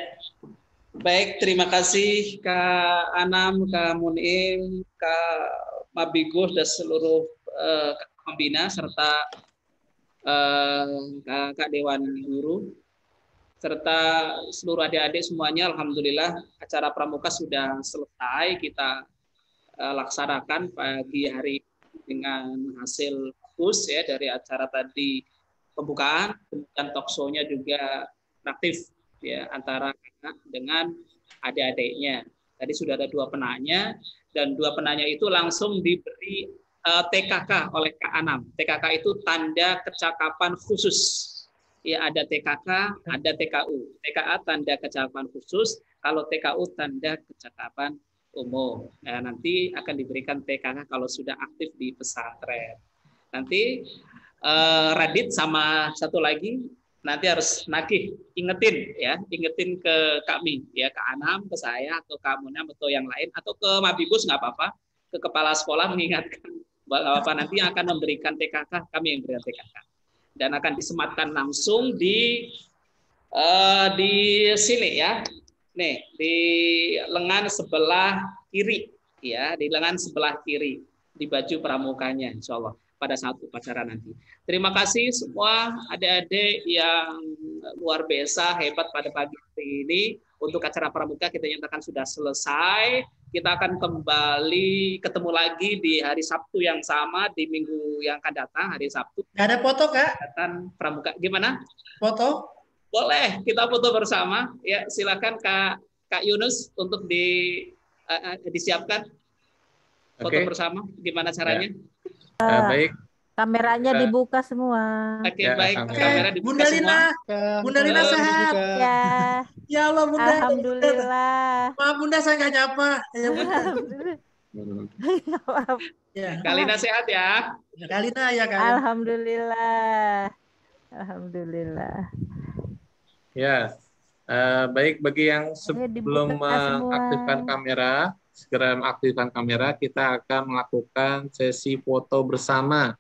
S4: Baik, terima kasih Kak Anam, Kak Munim, Kak Mabigus dan seluruh pembina serta Kak Dewan Guru serta seluruh adik-adik semuanya. Alhamdulillah acara Pramuka sudah selesai kita laksanakan pagi hari dengan hasil bagus ya dari acara tadi pembukaan, kemudian talk show-nya juga aktif ya antara anak dengan adik-adiknya. Tadi sudah ada 2 penanya dan 2 penanya itu langsung diberi TKK oleh Kak Anam. TKK itu tanda kecakapan khusus. Ya, ada TKK, ada TKU. TKA tanda kecakapan khusus, kalau TKU tanda kecakapan umum. Nah, nanti akan diberikan TKK kalau sudah aktif di pesantren. Nanti Radit sama satu lagi nanti harus nagih, ingetin ke kami ya, ke Anam, ke saya atau ke Munam atau yang lain atau ke Mabibus nggak apa-apa, ke kepala sekolah mengingatkan bahwa nanti akan memberikan TKK, kami yang berikan TKK dan akan disematkan langsung di sini ya, nih di lengan sebelah kiri ya, di lengan sebelah kiri di baju pramukanya, insya Allah pada saat upacara nanti. Terima kasih semua adik-adik yang luar biasa hebat pada pagi hari ini. Untuk acara pramuka kita nyatakan sudah selesai. Kita akan kembali ketemu lagi di hari Sabtu yang sama di minggu yang akan datang, hari Sabtu.
S3: Nggak ada foto, Kak?
S4: Pramuka gimana?
S3: Foto?
S4: Boleh, kita foto bersama. Ya, silakan Kak Yunus untuk disiapkan foto bersama. Gimana caranya?
S7: Baik. Kameranya dibuka semua.
S4: Oke, baik. Kamera dibuka
S3: Bunda Lina.
S4: semua.
S3: Bunda Lina sehat.
S7: Ya.
S3: Ya Allah, Bunda.
S7: Alhamdulillah.
S3: Maaf Bunda, saya nggak nyapa. Ya, Bunda. Ya.
S4: Kak Lina sehat ya.
S3: Kak Lina ya, Kak.
S7: Alhamdulillah. Alhamdulillah.
S8: Ya. Baik, bagi yang sebelum mengaktifkan kamera, segera mengaktifkan kamera, kita akan melakukan sesi foto bersama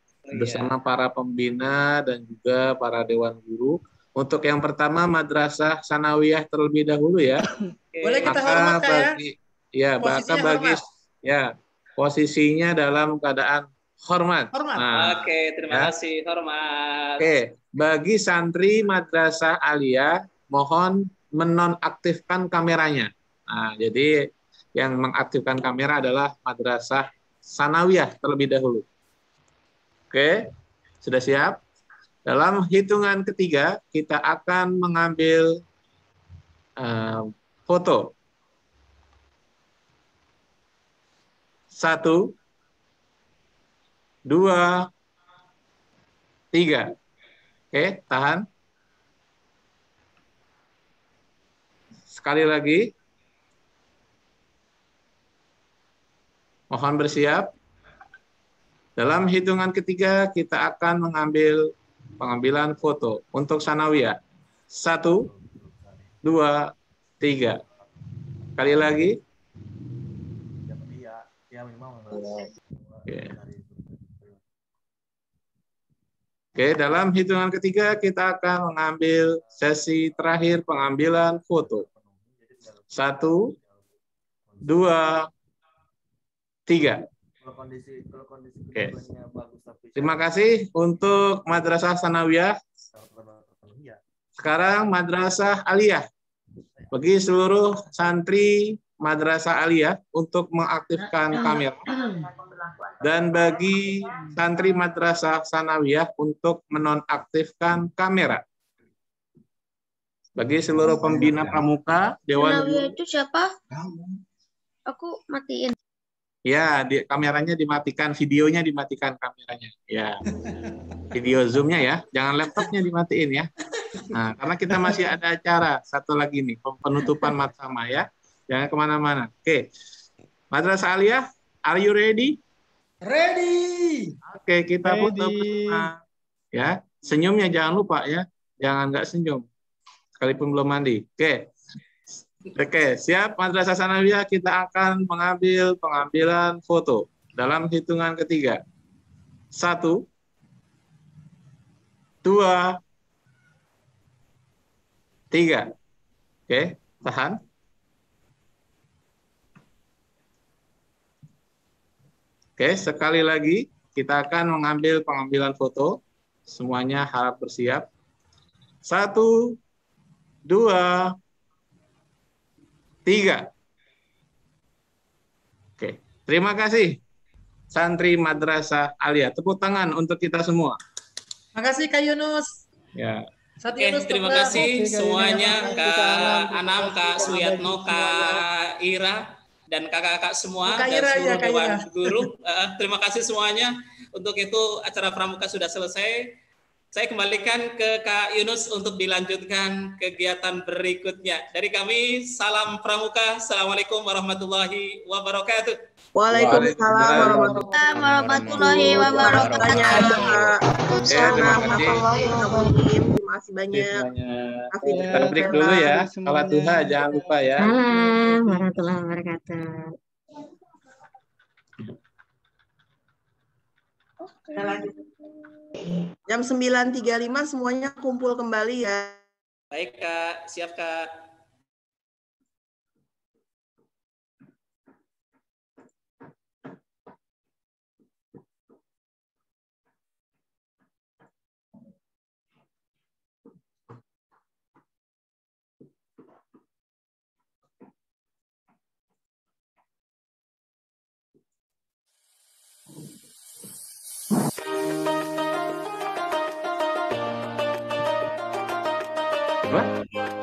S8: para pembina dan juga para dewan guru. Untuk yang pertama Madrasah Sanawiyah terlebih dahulu ya.
S3: Boleh kita hormatkan
S8: ya. Posisinya dalam keadaan hormat.
S3: Nah,
S4: Oke, terima kasih, hormat.
S8: Oke, bagi santri Madrasah Aliyah mohon menonaktifkan kameranya. Nah, jadi yang mengaktifkan kamera adalah Madrasah Sanawiyah terlebih dahulu. Oke, sudah siap? Dalam hitungan ketiga, kita akan mengambil foto. 1, 2, 3. Oke, tahan. Sekali lagi. Mohon bersiap. Dalam hitungan ketiga, kita akan mengambil pengambilan foto untuk sanawiyah. 1, 2, 3. Sekali lagi. Oke, dalam hitungan ketiga kita akan mengambil sesi terakhir pengambilan foto. 1, 2, 3. Oke. Terima kasih untuk Madrasah Sanawiyah. Sekarang Madrasah Aliyah. Bagi seluruh santri Madrasah Aliyah untuk mengaktifkan kamera. Dan bagi santri Madrasah Sanawiyah untuk menonaktifkan kamera. Bagi seluruh pembina pramuka, Dewan
S1: Sanawiyah itu siapa? Aku matiin.
S8: Ya, kameranya dimatikan, videonya dimatikan kameranya. Ya, video zoomnya ya, jangan laptopnya dimatiin ya. Nah, karena kita masih ada acara satu lagi nih, penutupan matsama ya. Jangan kemana-mana. Oke, Madrasah Aliyah, are you ready?
S3: Ready.
S8: Oke, kita foto bersama. Ya, senyumnya jangan lupa ya, jangan nggak senyum, sekalipun belum mandi. Oke, siap Madrasah Sanawiyah, kita akan mengambil pengambilan foto dalam hitungan ketiga. 1, 2, 3. Oke, tahan. Oke, sekali lagi kita akan mengambil pengambilan foto. Semuanya harap bersiap. 1, 2, 3. Oke, terima kasih santri Madrasah Aliyah. Tepuk tangan untuk kita semua.
S3: Makasih Kak Yunus.
S8: Ya.
S4: Oke, terima kasih semuanya, Kak Anam, Kak Suyatno, Kak Ira, dan kakak-kakak semua,
S3: Kak
S4: dan
S3: Ira,
S4: seluruh
S3: ya, Kak
S4: Dewan
S3: Ira.
S4: Guru. Terima kasih semuanya. Untuk itu acara pramuka sudah selesai. Saya kembalikan ke Kak Yunus untuk dilanjutkan kegiatan berikutnya. Dari kami, salam pramuka. Assalamualaikum warahmatullahi wabarakatuh.
S9: Waalaikumsalam
S1: warahmatullahi wabarakatuh.
S9: Terima kasih banyak.
S8: Kita break dulu ya. Salat duha jangan lupa ya.
S9: Salam warahmatullahi wabarakatuh. Jam 9.35 semuanya kumpul kembali ya.
S4: Baik Kak, siap Kak.
S8: Apa?